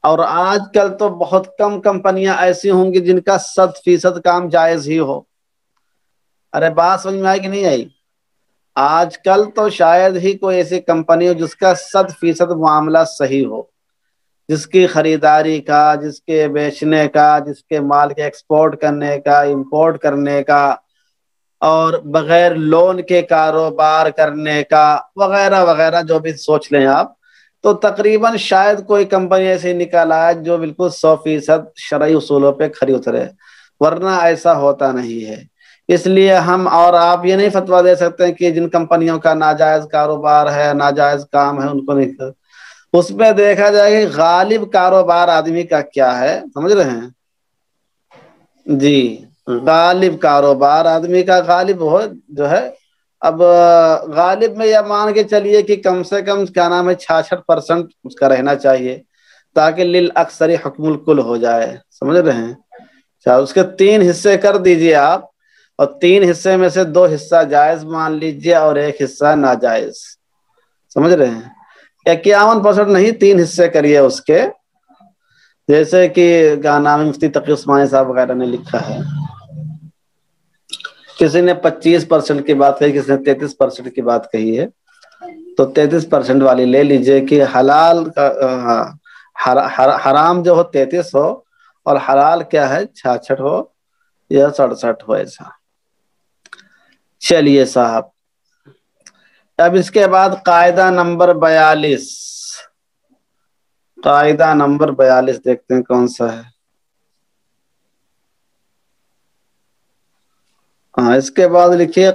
اور آج کل تو بہت کم کمپنیاں ایسی ہوں گی جن کا 100% کام جائز ہی ہو، ارے بات سمجھ میں آئی کہ نہیں آئی؟ آج کل تو شاید ہی کوئی ایسی کمپنی ہو جس کا 100% معاملہ صحیح ہو، جس کی خریداری کا، جس کے بیچنے کا، جس کے مال کے ایکسپورٹ کرنے کا، امپورٹ کرنے کا، اور بغیر لون کے کاروبار کرنے کا، وغیرہ وغیرہ جو بھی سوچ لیں آپ، تو تقریباً شاید کوئی کمپنی ایسی نکال آئے جو بالکل 100% شرعی اصولوں پہ کھری اترے، ورنہ ایسا ہوتا نہیں ہے۔ اس لیے ہم اور آپ یہ نہیں فتویٰ دے سکتے کہ جن کمپنیوں کا ناجائز کاروبار ہے، ناجائز کام ہے، ان کو نہیں کر۔ اس میں دیکھا جائے کہ غالب کاروبار آدمی کا کیا ہے، سمجھ رہے ہیں جی؟ غالب کاروبار آدمی کا غالب ہو جو ہے، اب غالب میں یہ مان کے چلیے کہ کم سے کم کیا نام ہے 66% اس کا رہنا چاہیے، تاکہ للاکثر حکم الکل ہو جائے، سمجھ رہے ہیں؟ اس کے 3 حصے کر دیجئے آپ، اور 3 حصے میں سے 2 حصہ جائز مان لیجئے اور 1 حصہ ناجائز، سمجھ رہے ہیں؟ 51% نہیں، 3 حصے کریے اس کے، جیسے کہ کیا نام ہے مفتی تقی عثمانی صاحب وغیرہ نے لکھا ہے۔ کسی نے 25% کی بات کہی، کسی نے 33% کی بات کہی ہے، تو 33% والی لے لیجئے کہ حلال حرام جو ہو 33 ہو، اور حلال کیا ہے 66 ہو یا 67 ہو، ایسا۔ چلیے صاحب، اب اس کے بعد قاعدہ نمبر 42، قاعدہ نمبر 42 دیکھتے ہیں کون سا ہے۔ ہاں، اس کے بعد لکھیے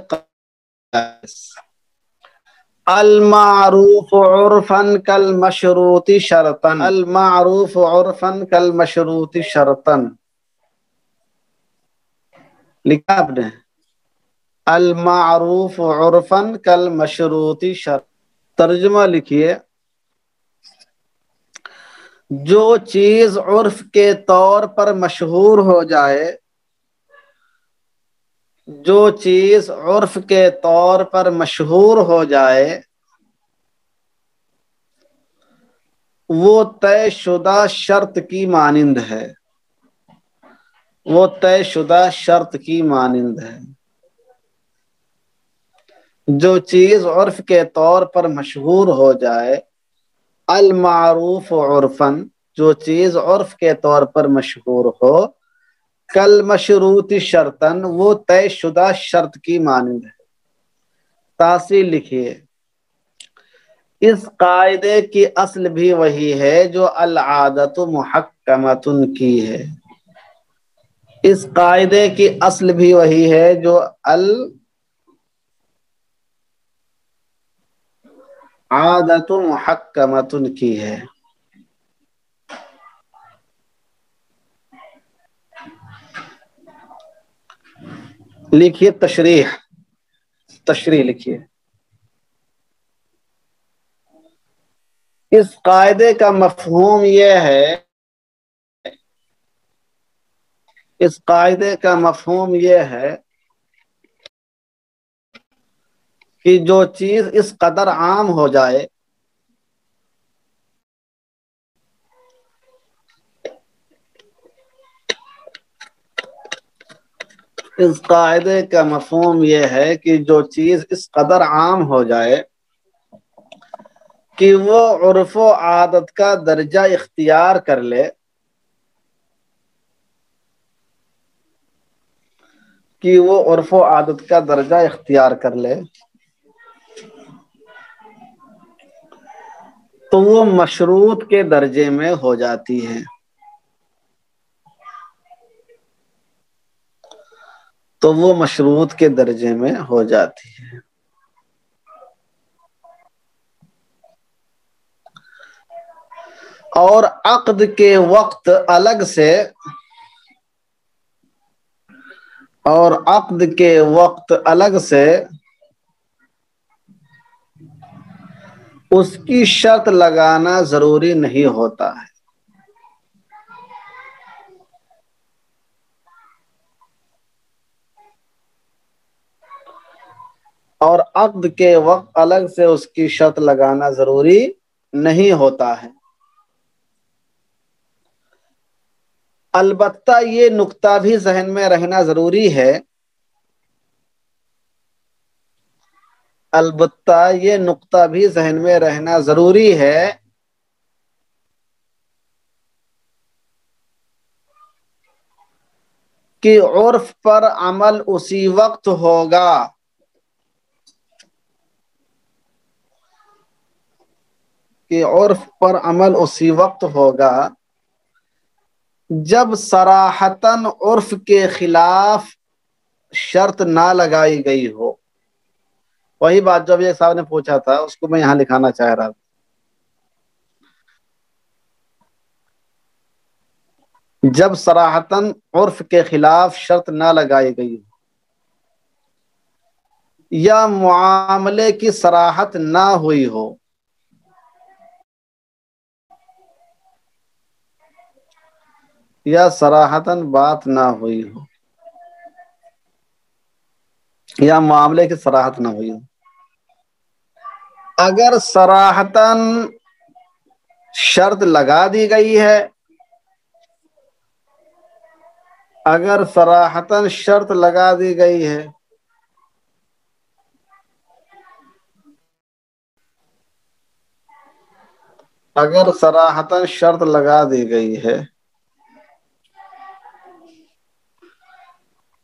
المعروف عرفا کالمشروط شرطا، المعروف عرفا کالمشروط شرطا، لکھا آپ نے؟ المعروف عرفا کالمشروط شرطا، ترجمہ لکھیے، جو چیز عرف کے طور پر مشہور ہو جائے، جو چیز عرف کے طور پر مشہور ہو جائے، وہ طے شدہ شرط کی مانند ہے، وہ طے شدہ شرط کی مانند ہے۔ جو چیز عرف کے طور پر مشہور ہو جائے، المعروف عرفاً، جو چیز عرف کے طور پر مشہور ہو، کالمشروط شرطاً، وہ طے شدہ شرط کی مانند ہے۔ تاصیل لکھیے، اس قاعدے کی اصل بھی وہی ہے جو العادت محکمۃ کی ہے، اس قاعدے کی اصل بھی وہی ہے جو العادت محکمۃ کی ہے۔ لکھیے تشریح، تشریح لکھیے، اس قاعدے کا مفہوم یہ ہے، اس قاعدے کا مفہوم یہ ہے کہ جو چیز اس قدر عام ہو جائے، اس قاعدے کا مفہوم یہ ہے کہ جو چیز اس قدر عام ہو جائے کہ وہ عرف و عادت کا درجہ اختیار کر لے، کہ وہ عرف و عادت کا درجہ اختیار کر لے، تو وہ مشروط کے درجے میں ہو جاتی ہے، تو وہ مشروط کے درجے میں ہو جاتی ہے۔ اور عقد کے وقت الگ سے، اور عقد کے وقت الگ سے اس کی شرط لگانا ضروری نہیں ہوتا ہے، اور عقد کے وقت الگ سے اس کی شرط لگانا ضروری نہیں ہوتا ہے۔ البتہ یہ نکتہ بھی ذہن میں رہنا ضروری ہے البتہ یہ نقطہ بھی ذہن میں رہنا ضروری ہے کہ عرف پر عمل اسی وقت ہوگا جب صراحتاً عرف کے خلاف شرط نہ لگائی گئی ہو. وہی بات جو ابھی ایک صاحب نے پوچھا تھا اس کو میں یہاں لکھانا چاہ رہا تھا. جب صراحتاً عرف کے خلاف شرط نہ لگائی گئی ہو یا معاملے کی صراحت نہ ہوئی ہو یا صراحتاً بات نہ ہوئی ہو یا معاملے کی صراحت نہ ہوئی ہو. اگر صراحتاً شرط لگا دی گئی ہے اگر صراحتاً شرط لگا دی گئی ہے اگر صراحتاً شرط لگا دی گئی ہے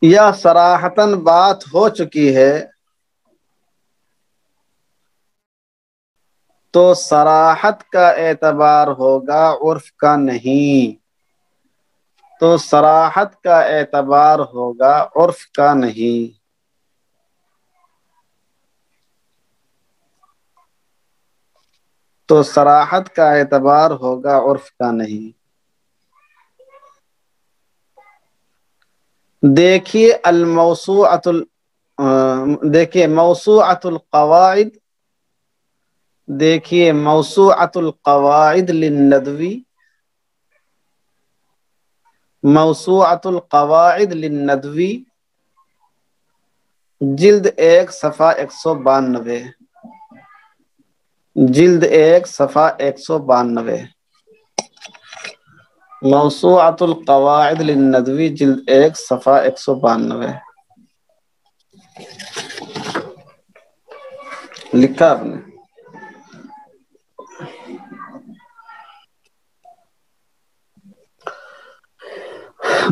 یا صراحتاً بات ہو چکی ہے تو صراحت کا اعتبار ہوگا عرف کا نہیں. تو صراحت کا اعتبار ہوگا عرف کا نہیں. تو صراحت کا اعتبار ہوگا عرف کا نہیں. دیکھیے دیکھیے موسوعۃ القواعد دیکھیے موسوعۃ القواعد للندوی موسوعۃ القواعد للندوی جلد 1 صفحہ 192 جلد 1 صفحہ 192 موسوعۃ القواعد للندوی جلد 1 صفحہ 192 لکھا آپ نے.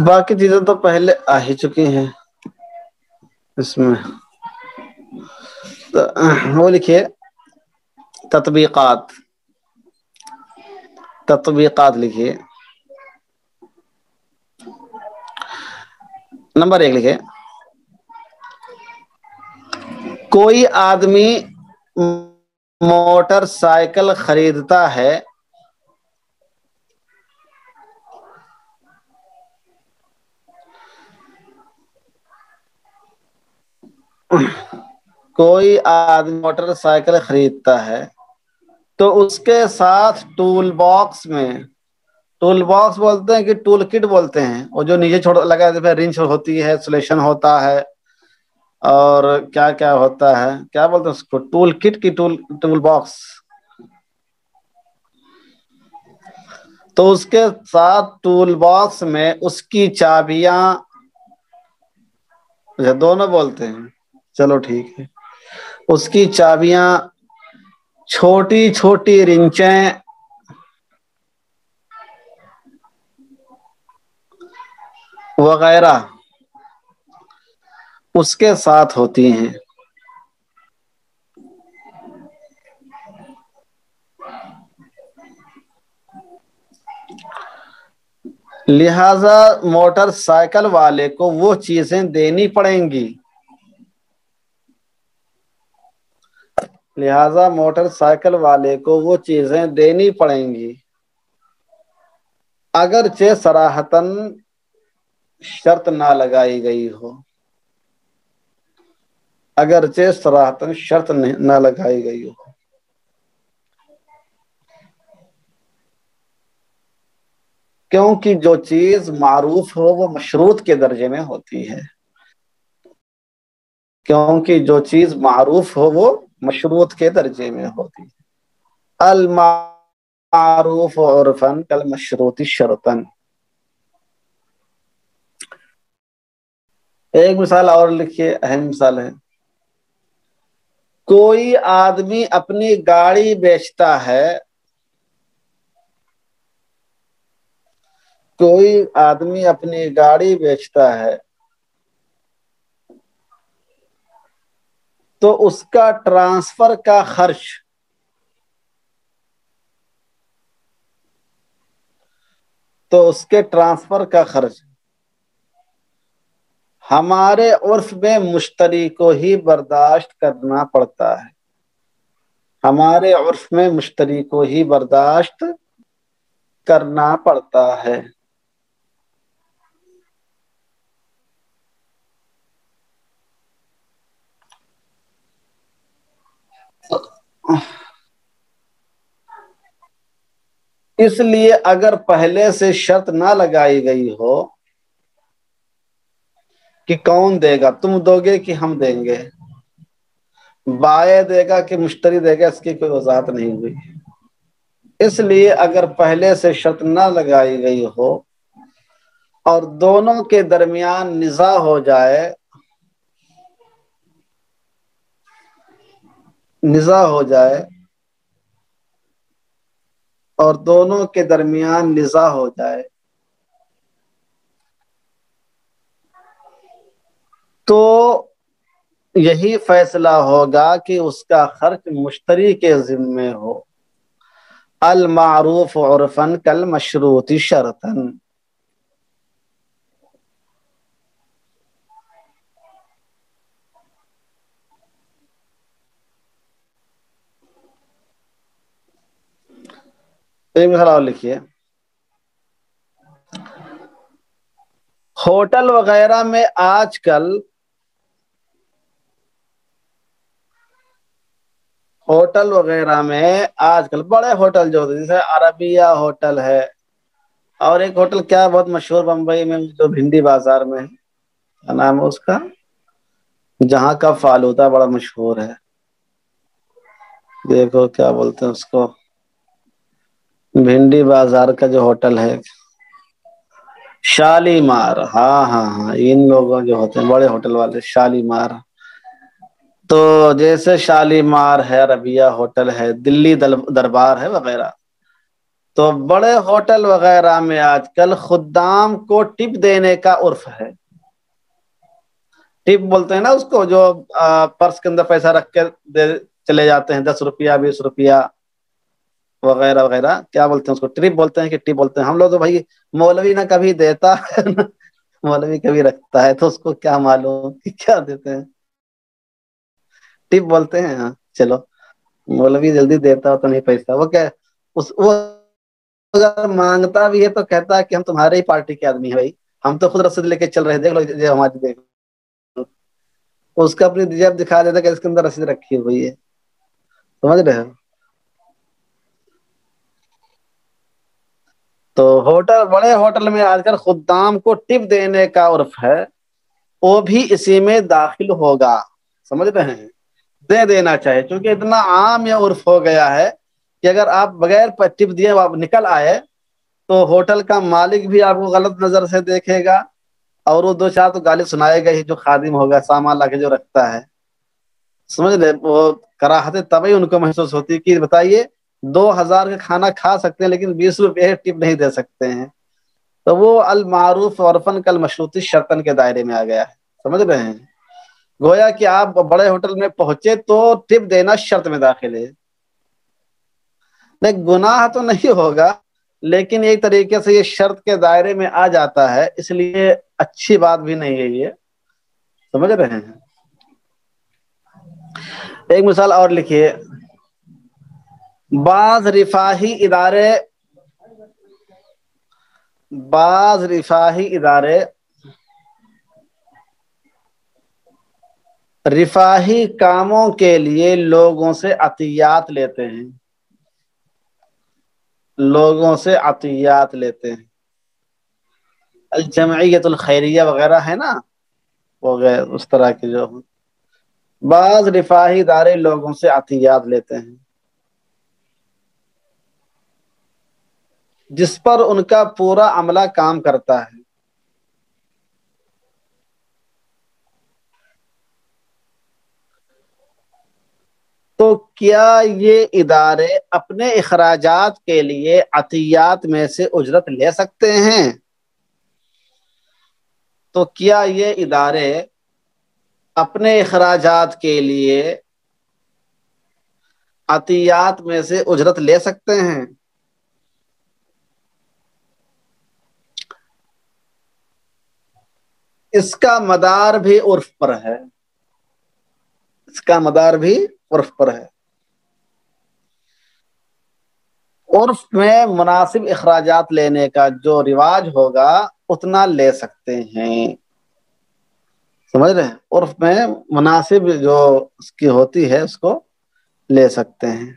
باقی چیزیں تو پہلے آ ہی چکی ہیں اس میں. وہ لکھیے تطبیقات لکھیے. نمبر 1 لکھے کوئی آدمی موٹر سائیکل خریدتا ہے کوئی آدمی موٹر سائیکل خریدتا ہے تو اس کے ساتھ ٹول باکس بولتے ہیں کہ ٹول کٹ بولتے ہیں اور جو نیچے لگا رنچ ہوتی ہے سلیشن ہوتا ہے اور کیا کیا ہوتا ہے کیا بولتے ہیں اس کو ٹول کٹ کی ٹول باکس. تو اس کے ساتھ ٹول باکس میں اس کی چابیاں دونوں بولتے ہیں چلو ٹھیک ہے. اس کی چابیاں چھوٹی چھوٹی رنچیں وغیرہ اس کے ساتھ ہوتی ہیں. لہذا موٹر سائیکل والے کو وہ چیزیں دینی پڑیں گی. لہذا موٹر سائیکل والے کو وہ چیزیں دینی پڑیں گی اگرچہ صراحتاً شرط نہ لگائی گئی ہو. اگرچہ صراحتاً شرط نہ لگائی گئی ہو. کیونکہ جو چیز معروف ہو وہ مشروط کے درجے میں ہوتی ہے. کیونکہ جو چیز معروف ہو وہ مشروط کے درجے میں ہوتی ہے. المعروف عرفاً کالمشروط شرطاً. ایک مثال اور لکھیے اہم مثال ہے کوئی آدمی اپنی گاڑی بیچتا ہے، کوئی آدمی اپنی گاڑی بیچتا ہے تو اس کا ٹرانسفر کا خرچ اس کے ٹرانسفر کا خرچ ہمارے عرف میں مشتری کو ہی برداشت کرنا پڑتا ہے، ہمارے عرف میں مشتری کو ہی برداشت کرنا پڑتا ہے۔ اس لیے اگر پہلے سے شرط نہ لگائی گئی ہو کہ کون دے گا، تم دو گے کہ ہم دیں گے، بائیں دے گا کہ مشتری دے گا، اس کی کوئی وضاحت نہیں ہوئی۔ اس لیے اگر پہلے سے شرط نہ لگائی گئی ہو اور دونوں کے درمیان نزاع ہو جائے، اور دونوں کے درمیان نزاع ہو جائے تو یہی فیصلہ ہوگا کہ اس کا خرچ مشتری کے ذمے ہو۔ المعروف عرفاً کالمشروط شرطاً۔ ایک مثال اور لکھیے، ہوٹل وغیرہ میں آج کل بڑے ہوٹل جو ہوتے ہیں، جیسے عربیہ ہوٹل ہے، اور ایک ہوٹل کیا بہت مشہور بمبئی میں جو بھنڈی بازار میں ہے، کیا نام ہے اس کا، جہاں کا فالودہ بڑا مشہور ہے، دیکھو کیا بولتے ہیں اس کو، بھنڈی بازار کا جو ہوٹل ہے، شالیمار۔ ہاں ہاں ہاں، ان لوگوں جو ہوتے ہیں بڑے ہوٹل والے، شالیمار۔ تو جیسے شالیمار ہے، ربیہ ہوٹل ہے، دلی دربار ہے وغیرہ، تو بڑے ہوٹل وغیرہ میں آج کل خدام کو ٹپ دینے کا عرف ہے۔ ٹپ بولتے ہیں نا اس کو، جو پرس کے اندر پیسہ رکھ کے دے چلے جاتے ہیں، 10 روپیہ 20 روپیہ وغیرہ وغیرہ، کیا بولتے ہیں اس کو، ٹرپ بولتے ہیں کہ ٹپ بولتے ہیں؟ ہم لوگ تو بھائی مولوی نہ کبھی دیتا ہے نہ مولوی کبھی رکھتا ہے، تو اس کو کیا معلوم کہ کیا دیتے ہیں، ٹپ بولتے ہیں۔ ہاں چلو، مولوی جلدی دیتا ہو تو نہیں پیسہ، وہ کیا وہ اگر مانگتا بھی ہے تو کہتا ہے کہ ہم تمہارے ہی پارٹی کے آدمی ہیں بھائی، ہم تو خود رسید لے کے چل رہے ہیں، دیکھ لو یہ ہماری، دیکھ لو اس کا اپنی جیب دکھا دیتا کہ اس کے اندر رسید رکھی ہوئی ہے، سمجھ رہے ہو؟ تو بڑے ہوٹل میں آج کل خدام کو ٹپ دینے کا عرف ہے، وہ بھی اسی میں داخل ہوگا، سمجھ رہے ہیں؟ دے دینا چاہیے، کیونکہ اتنا عام یا عرف ہو گیا ہے کہ اگر آپ بغیر ٹپ دیے آپ نکل آئے تو ہوٹل کا مالک بھی آپ کو غلط نظر سے دیکھے گا، اور وہ دو چار تو گالی سنائے گا ہی، جو خادم ہوگا سامان لا کے جو رکھتا ہے، سمجھ رہے؟ وہ کراہت تبھی ان کو محسوس ہوتی ہے کہ بتائیے 2000 کا کھانا کھا سکتے ہیں لیکن 20 روپے ٹپ نہیں دے سکتے ہیں، تو وہ المعروف عرفاً کالمشروط شرطاً کے دائرے میں آ گیا ہے، سمجھ رہے ہیں؟ گویا کہ آپ بڑے ہوٹل میں پہنچے تو ٹپ دینا شرط میں داخل ہے، نہیں گناہ تو نہیں ہوگا، لیکن ایک طریقے سے یہ شرط کے دائرے میں آ جاتا ہے، اس لیے اچھی بات بھی نہیں ہے یہ، سمجھ رہے ہیں؟ ایک مثال اور لکھیے، بعض رفاہی ادارے رفاہی کاموں کے لیے لوگوں سے عطیات لیتے ہیں، الجمعیت الخیریہ وغیرہ ہے نا، وہ گئے اس طرح کے جو بعض رفاہی ادارے لوگوں سے عطیات لیتے ہیں جس پر ان کا پورا عملہ کام کرتا ہے، تو کیا یہ ادارے اپنے اخراجات کے لیے عطیات میں سے اجرت لے سکتے ہیں؟ تو کیا یہ ادارے اپنے اخراجات کے لیے عطیات میں سے اجرت لے سکتے ہیں؟ اس کا مدار بھی عرف پر ہے، اس کا مدار بھی عرف پر ہے۔ عرف میں مناسب اخراجات لینے کا جو رواج ہوگا اتنا لے سکتے ہیں، سمجھ رہے ہیں؟ عرف میں مناسب جو اس کی ہوتی ہے اس کو لے سکتے ہیں۔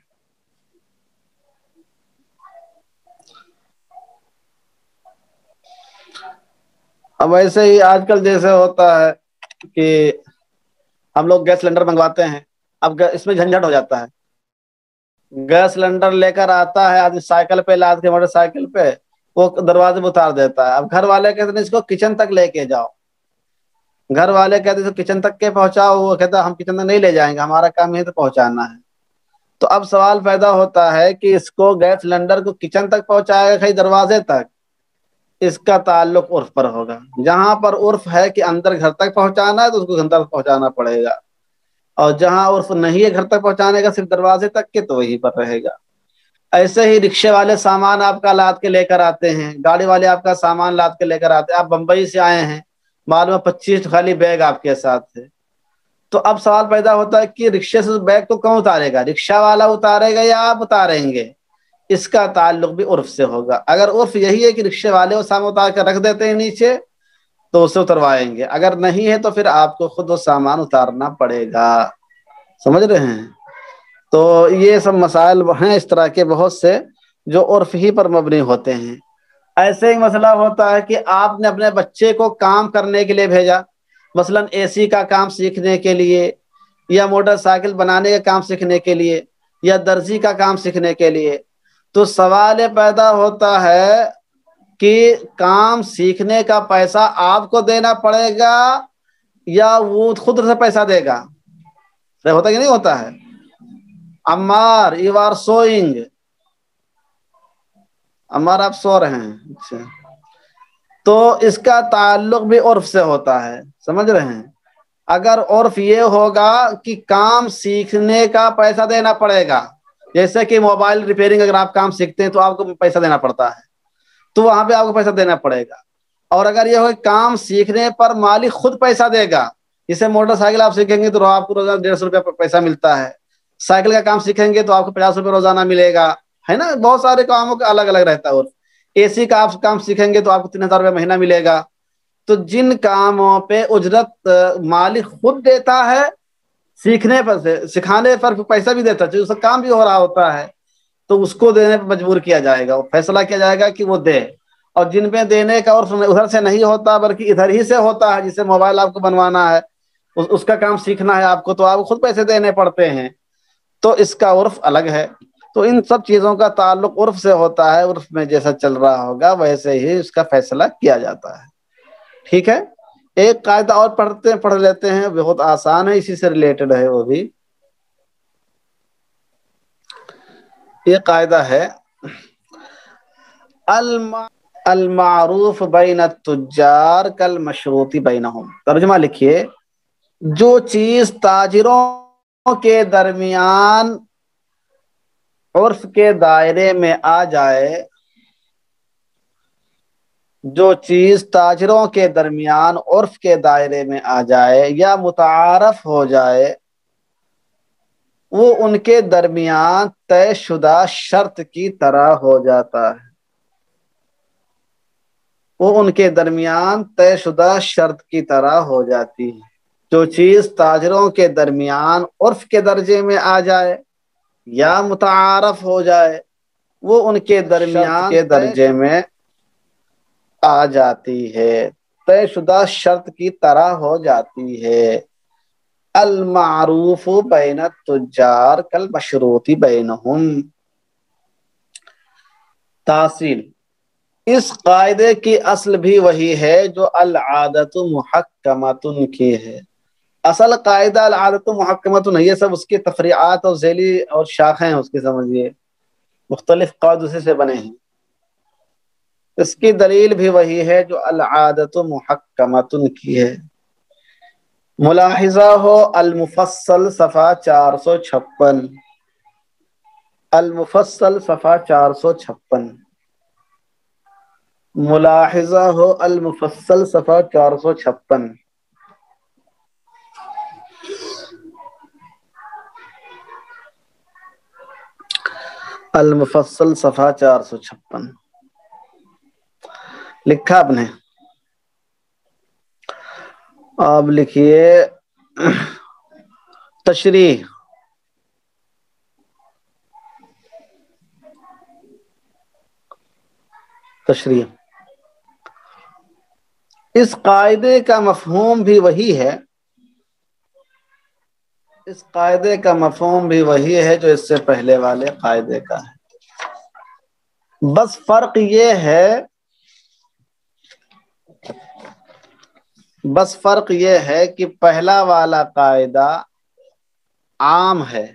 اب ایسے ہی آج کل جیسے ہوتا ہے کہ ہم لوگ گیس سلنڈر منگواتے ہیں، اب اس میں جھنجھٹ ہو جاتا ہے۔ گیس سلنڈر لے کر آتا ہے آدمی سائیکل پہ، لاد کے موٹر سائیکل پہ وہ دروازے پہ اتار دیتا ہے۔ اب گھر والے کہتے ہیں اس کو کچن تک لے کے جاؤ، گھر والے کہتے ہیں کچن تک کے پہنچاؤ، وہ کہتا ہم کچن تک نہیں لے جائیں گے، ہمارا کام یہیں تو پہنچانا ہے۔ تو اب سوال پیدا ہوتا ہے کہ اس کو گیس سلنڈر کو کچن تک پہنچائے گا دروازے تک؟ اس کا تعلق عرف پر ہوگا۔ جہاں پر عرف ہے کہ اندر گھر تک پہنچانا ہے تو اس کو اندر پہنچانا پڑے گا، اور جہاں عرف نہیں ہے گھر تک پہنچانے کا، صرف دروازے تک کے، تو وہیں پر رہے گا۔ ایسے ہی رکشے والے سامان آپ کا لاد کے لے کر آتے ہیں، گاڑی والے آپ کا سامان لاد کے لے کر آتے ہیں۔ آپ بمبئی سے آئے ہیں، معلوم ہے 25 خالی بیگ آپ کے ساتھ ہے، تو اب سوال پیدا ہوتا ہے کہ رکشے سے بیگ تو کون اتارے گا؟ رکشہ والا اتارے گا یا آپ اتاریں گے؟ اس کا تعلق بھی عرف سے ہوگا۔ اگر عرف یہی ہے کہ رکشے والے وہ سامان اتار کر رکھ دیتے ہیں نیچے تو اسے اتروائیں گے، اگر نہیں ہے تو پھر آپ کو خود وہ سامان اتارنا پڑے گا، سمجھ رہے ہیں؟ تو یہ سب مسائل ہیں اس طرح کے بہت سے جو عرف ہی پر مبنی ہوتے ہیں۔ ایسے ہی مسئلہ ہوتا ہے کہ آپ نے اپنے بچے کو کام کرنے کے لیے بھیجا، مثلا اے سی کا کام سیکھنے کے لیے، یا موٹر سائیکل بنانے کا کام سیکھنے کے لیے، یا درزی کا کام سیکھنے کے لیے، تو سوال پیدا ہوتا ہے کہ کام سیکھنے کا پیسہ آپ کو دینا پڑے گا یا وہ خود سے پیسہ دے گا؟ ہوتا کہ نہیں ہوتا ہے؟ Ammar you are swing, Ammar آپ سو رہے ہیں، اچھا، تو اس کا تعلق بھی عرف سے ہوتا ہے، سمجھ رہے ہیں؟ اگر عرف یہ ہوگا کہ کام سیکھنے کا پیسہ دینا پڑے گا، جیسے کہ موبائل ریپیئرنگ اگر آپ کام سیکھتے ہیں تو آپ کو پیسہ دینا پڑتا ہے، تو وہاں پہ آپ کو پیسہ دینا پڑے گا۔ اور اگر یہ ہو کام سیکھنے پر مالک خود پیسہ دے گا، جیسے موٹر سائیکل آپ سیکھیں گے تو آپ کو روزانہ 150 روپیہ پیسہ ملتا ہے، سائیکل کا کام سیکھیں گے تو آپ کو 50 روپے روزانہ ملے گا، ہے نا؟ بہت سارے کاموں کا الگ الگ رہتا ہے۔ اور اے سی کا آپ کام سیکھیں گے تو آپ کو 3000 روپے مہینہ ملے گا۔ تو جن کاموں پہ اجرت مالک خود دیتا ہے، سیکھنے پر سے سکھانے پر پیسہ بھی دیتا ہے، اس کا کام بھی ہو رہا ہوتا ہے، تو اس کو دینے پر مجبور کیا جائے گا، فیصلہ کیا جائے گا کہ وہ دے۔ اور جن پہ دینے کا عرف ادھر سے نہیں ہوتا بلکہ ادھر ہی سے ہوتا ہے، جسے موبائل آپ کو بنوانا ہے، اس کا کام سیکھنا ہے آپ کو، تو آپ کو خود پیسے دینے پڑتے ہیں، تو اس کا عرف الگ ہے۔ تو ان سب چیزوں کا تعلق عرف سے ہوتا ہے، عرف میں جیسا چل رہا ہوگا ویسے ہی اس کا فیصلہ کیا جاتا ہے، ٹھیک ہے؟ ایک قاعدہ اور پڑھ لیتے ہیں، بہت آسان ہے، اسی سے ریلیٹڈ ہے وہ بھی۔ یہ قاعدہ ہے المعروف بین التجار کالمشروط بینہم۔ ترجمہ لکھیے، جو چیز تاجروں کے درمیان عرف کے دائرے میں آ جائے، جو چیز تاجروں کے درمیان عرف کے دائرے میں آ جائے یا متعارف ہو جائے، وہ ان کے درمیان طے شدہ شرط کی طرح ہو جاتا ہے، وہ ان کے درمیان طے شدہ شرط کی طرح ہو جاتی ہے۔ جو چیز تاجروں کے درمیان عرف کے درجے میں آ جائے یا متعارف ہو جائے، وہ ان کے درمیان کے درجے میں آ جاتی ہے، طے شدہ شرط کی طرح ہو جاتی ہے۔ المعروف بین التجار کالمشروط بینہم۔ تحصیل، اس قاعدے کی اصل بھی وہی ہے جو العادت محکمۃ کی ہے۔ اصل قاعدہ العادت محکمۃ نہیں، یہ سب اس کی تفریعات اور ذیلی اور شاخیں ہیں اس کی، سمجھیے مختلف قواعد اسی سے بنے ہیں۔ اس کی دلیل بھی وہی ہے جو العادت محکمۃ کی ہے۔ ملاحظہ ہو المفصل صفحہ 456، المفصل صفحہ 456، ملاحظہ ہو المفصل صفحہ 456۔ المفصل صفحہ 456 لکھا آپ نے؟ آپ لکھیے تشریح۔ تشریح اس قاعدے کا مفہوم بھی وہی ہے، اس قاعدے کا مفہوم بھی وہی ہے جو اس سے پہلے والے قاعدے کا ہے، بس فرق یہ ہے کہ پہلا والا قاعدہ عام ہے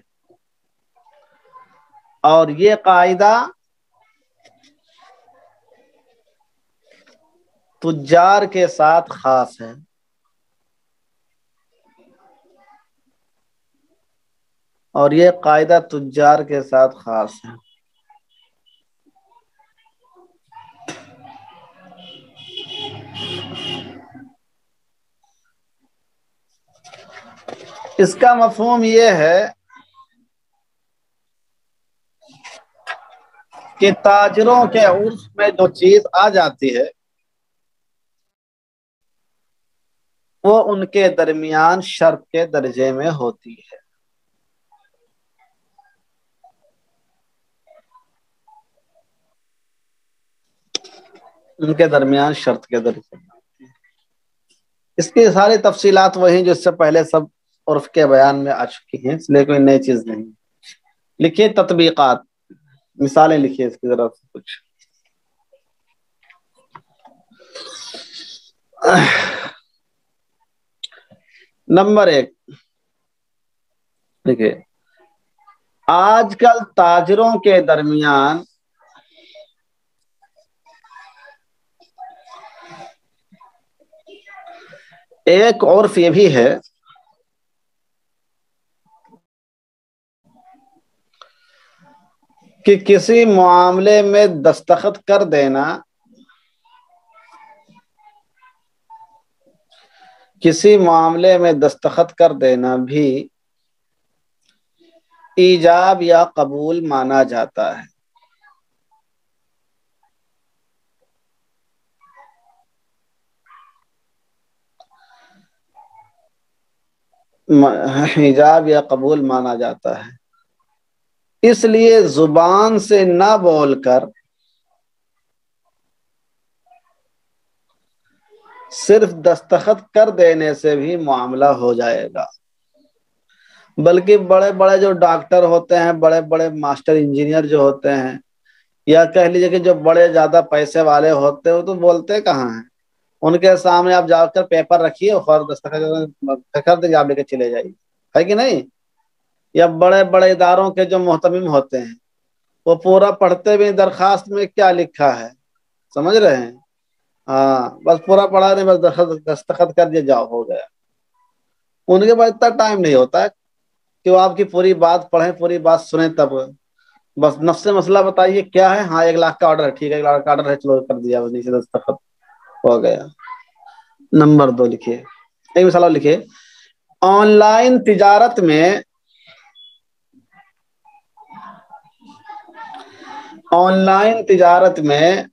اور یہ قاعدہ تجار کے ساتھ خاص ہے۔ اور یہ قاعدہ تجار کے ساتھ خاص ہے۔ اس کا مفہوم یہ ہے کہ تاجروں کے عرف میں جو چیز آ جاتی ہے وہ ان کے درمیان شرط کے درجے میں ہوتی ہے۔ ان کے درمیان شرط کے درجے میں ہوتی ہے۔ اس کی ساری تفصیلات وہی جو اس سے پہلے سب عرف کے بیان میں آ چکی ہیں، اس لیے کوئی نئی چیز نہیں۔ لکھیے تطبیقات، مثالیں لکھیے اس کی ذرا کچھ۔ نمبر 1 دیکھیے، آج کل تاجروں کے درمیان ایک عرف یہ بھی ہے کہ کسی معاملے میں دستخط کر دینا، کسی معاملے میں دستخط کر دینا بھی ایجاب یا قبول مانا جاتا ہے۔ ایجاب یا قبول مانا جاتا ہے، اس لیے زبان سے نہ بول کر صرف دستخط کر دینے سے بھی معاملہ ہو جائے گا، بلکہ بڑے بڑے جو ڈاکٹر ہوتے ہیں، بڑے بڑے ماسٹر انجینئر جو ہوتے ہیں، یا کہہ لیجیے کہ جو بڑے زیادہ پیسے والے ہوتے ہیں، وہ تو بولتے کہاں ہیں؟ ان کے سامنے آپ جا کر پیپر رکھیے اور دستخط کر دیں، آپ لے کے چلے جائیے، ہے کہ نہیں؟ یا بڑے بڑے اداروں کے جو محتمم ہوتے ہیں، وہ پورا پڑھتے بھی درخواست میں کیا لکھا ہے، سمجھ رہے ہیں؟ ہاں، بس پورا پڑھا نہیں، بس دستخط کر دیا، جاؤ، ہو گیا۔ ان کے پاس اتنا ٹائم نہیں ہوتا ہے کہ وہ آپ کی پوری بات پڑھیں، پوری بات سنیں، تب بس نفس مسئلہ بتائیے کیا ہے، ہاں 1 لاکھ کا آرڈر ہے، ٹھیک ہے 1 لاکھ کا آرڈر ہے، چلو کر دیا، نیچے دستخط ہو گیا۔ نمبر 2 لکھیے، ایک مثال اور لکھیے، آن لائن تجارت میں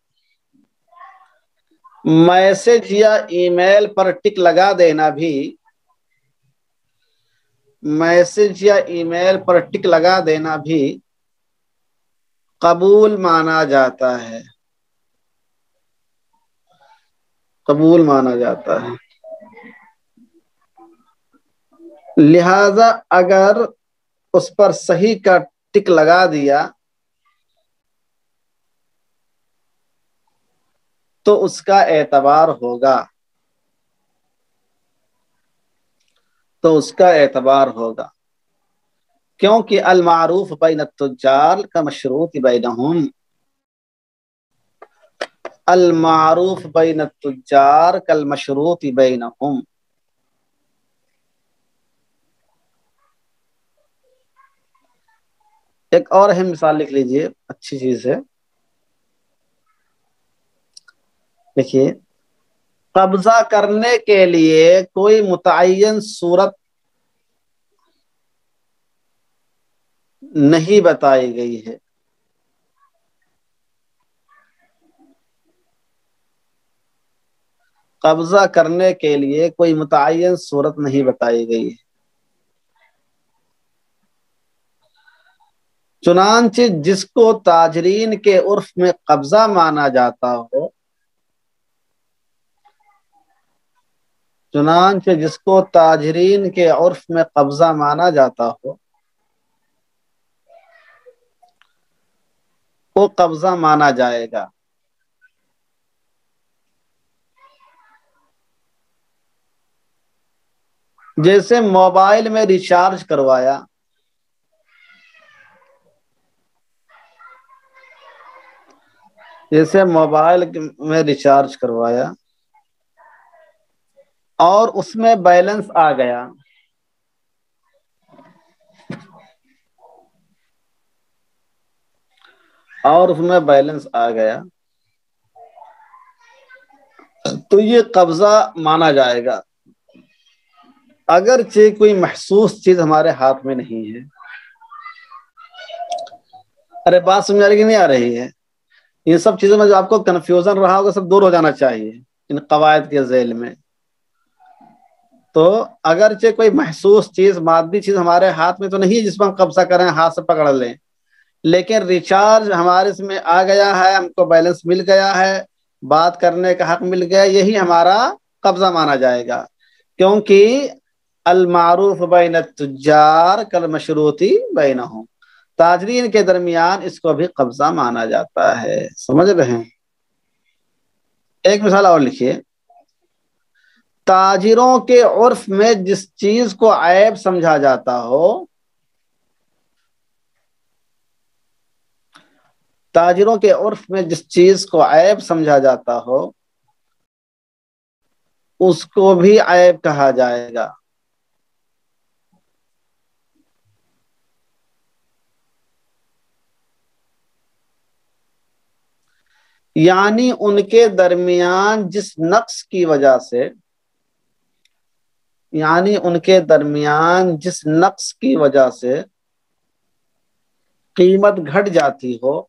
میسج یا ای میل پر ٹک لگا دینا بھی، میسج یا ای میل پر ٹک لگا دینا بھی قبول مانا جاتا ہے، قبول مانا جاتا ہے۔ لہذا اگر اس پر صحیح کا ٹک لگا دیا تو اس کا اعتبار ہوگا۔ تو اس کا اعتبار ہوگا، کیونکہ المعروف بین التجار کا مشروط بینہم، المعروف بین التجار کالمشروط بینہم۔ ایک اور اہم مثال لکھ لیجئے، اچھی چیز ہے، دیکھیے، قبضہ کرنے کے لیے کوئی متعین صورت نہیں بتائی گئی ہے، قبضہ کرنے کے لیے کوئی متعین صورت نہیں بتائی گئی ہے، چنانچہ جس کو تاجرین کے عرف میں قبضہ مانا جاتا ہو، چنانچہ جس کو تاجرین کے عرف میں قبضہ مانا جاتا ہو، وہ قبضہ مانا جائے گا۔ جیسے موبائل میں ریچارج کروایا، جیسے موبائل میں ریچارج کروایا اور اس میں بیلنس آ گیا، اور اس میں بیلنس آ گیا تو یہ قبضہ مانا جائے گا، اگرچہ کوئی محسوس چیز ہمارے ہاتھ میں نہیں ہے۔ ارے بات سمجھ آ رہی کہ نہیں آ رہی ہے؟ ان سب چیزوں میں جو آپ کو کنفیوژن رہا ہوگا سب دور ہو جانا چاہیے ان قواعد کے ذیل میں۔ تو اگرچہ کوئی محسوس چیز، مادی چیز ہمارے ہاتھ میں تو نہیں ہے جس پر ہم قبضہ کریں، ہاتھ سے پکڑ لیں، لیکن ریچارج ہمارے اس میں آ گیا ہے، ہم کو بیلنس مل گیا ہے، بات کرنے کا حق مل گیا، یہی ہمارا قبضہ مانا جائے گا، کیونکہ المعروف بین التجار کالمشروطی بینہم، تاجرین کے درمیان اس کو بھی قبضہ مانا جاتا ہے۔ سمجھ رہے ہیں؟ ایک مثال اور لکھیے، تاجروں کے عرف میں جس چیز کو عیب سمجھا جاتا ہو، تاجروں کے عرف میں جس چیز کو عیب سمجھا جاتا ہو اس کو بھی عیب کہا جائے گا۔ یعنی ان کے درمیان جس نقص کی وجہ سے، یعنی ان کے درمیان جس نقص کی وجہ سے قیمت گھٹ جاتی ہو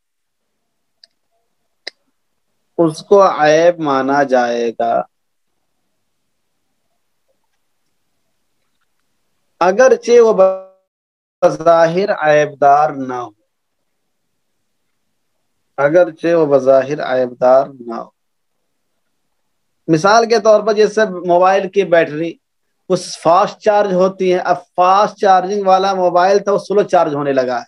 اس کو عیب مانا جائے گا، اگرچہ وہ بظاہر عیبدار نہ ہو، اگرچہ وہ بظاہر عیبدار نہ ہو۔ مثال کے طور پر جیسے موبائل کی بیٹری کچھ فاسٹ چارج ہوتی ہے، اب فاسٹ چارجنگ والا موبائل تھا وہ سلو چارج ہونے لگا ہے،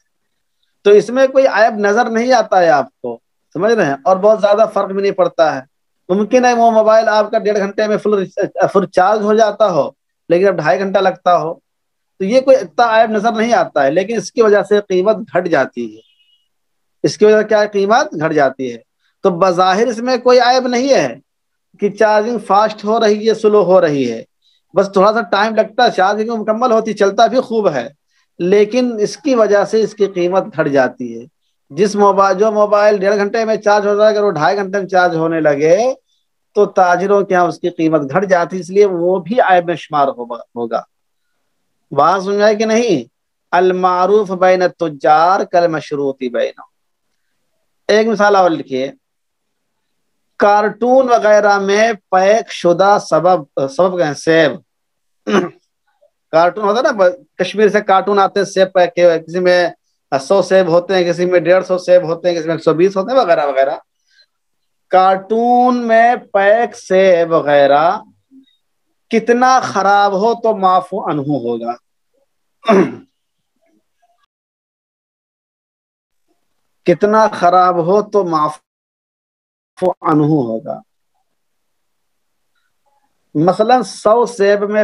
تو اس میں کوئی عیب نظر نہیں آتا ہے آپ کو، سمجھ رہے ہیں، اور بہت زیادہ فرق بھی نہیں پڑتا ہے۔ ممکن ہے وہ موبائل آپ کا 1.5 گھنٹے میں فل چارج ہو جاتا ہو، لیکن اب 2.5 گھنٹہ لگتا ہو، تو یہ کوئی اتنا عیب نظر نہیں آتا ہے، لیکن اس کی وجہ سے قیمت گھٹ جاتی ہے، اس کی وجہ سے کیا قیمت گھٹ جاتی ہے۔ تو بظاہر اس میں کوئی عیب نہیں ہے کہ چارجنگ فاسٹ ہو رہی ہے سلو ہو رہی ہے، بس تھوڑا سا ٹائم لگتا ہے، چارجنگ مکمل ہوتی، چلتا بھی خوب ہے، لیکن اس کی وجہ سے اس کی قیمت گھٹ جاتی ہے۔ جو موبائل 1.5 گھنٹے میں چارج ہو رہا ہے اگر وہ 2.5 گھنٹے میں چارج ہونے لگے تو تاجروں کے یہاں اس کی قیمت گھٹ جاتی، اس لیے وہ بھی عیب میں شمار ہوگا۔ بات سمجھ آئی کہ نہیں؟ المعروف بین التجار کالمشروط بینہم۔ ایک مثال اور لکھیے، کارٹون وغیرہ میں پیک شدہ سبب سیب، کارٹون ہوتا ہے نا، کشمیر سے کارٹون آتے ہیں سیب پیک کے، کسی میں 100 سیب ہوتے ہیں، کسی میں 150 سیب ہوتے ہیں، کسی میں 120 ہوتے ہیں، وغیرہ وغیرہ۔ کارٹون میں پیک سیب وغیرہ کتنا خراب ہو تو معفو عنہ ہوگا، کتنا خراب ہو تو معفو عنہ ہوگا۔ مثلا 100 سیب میں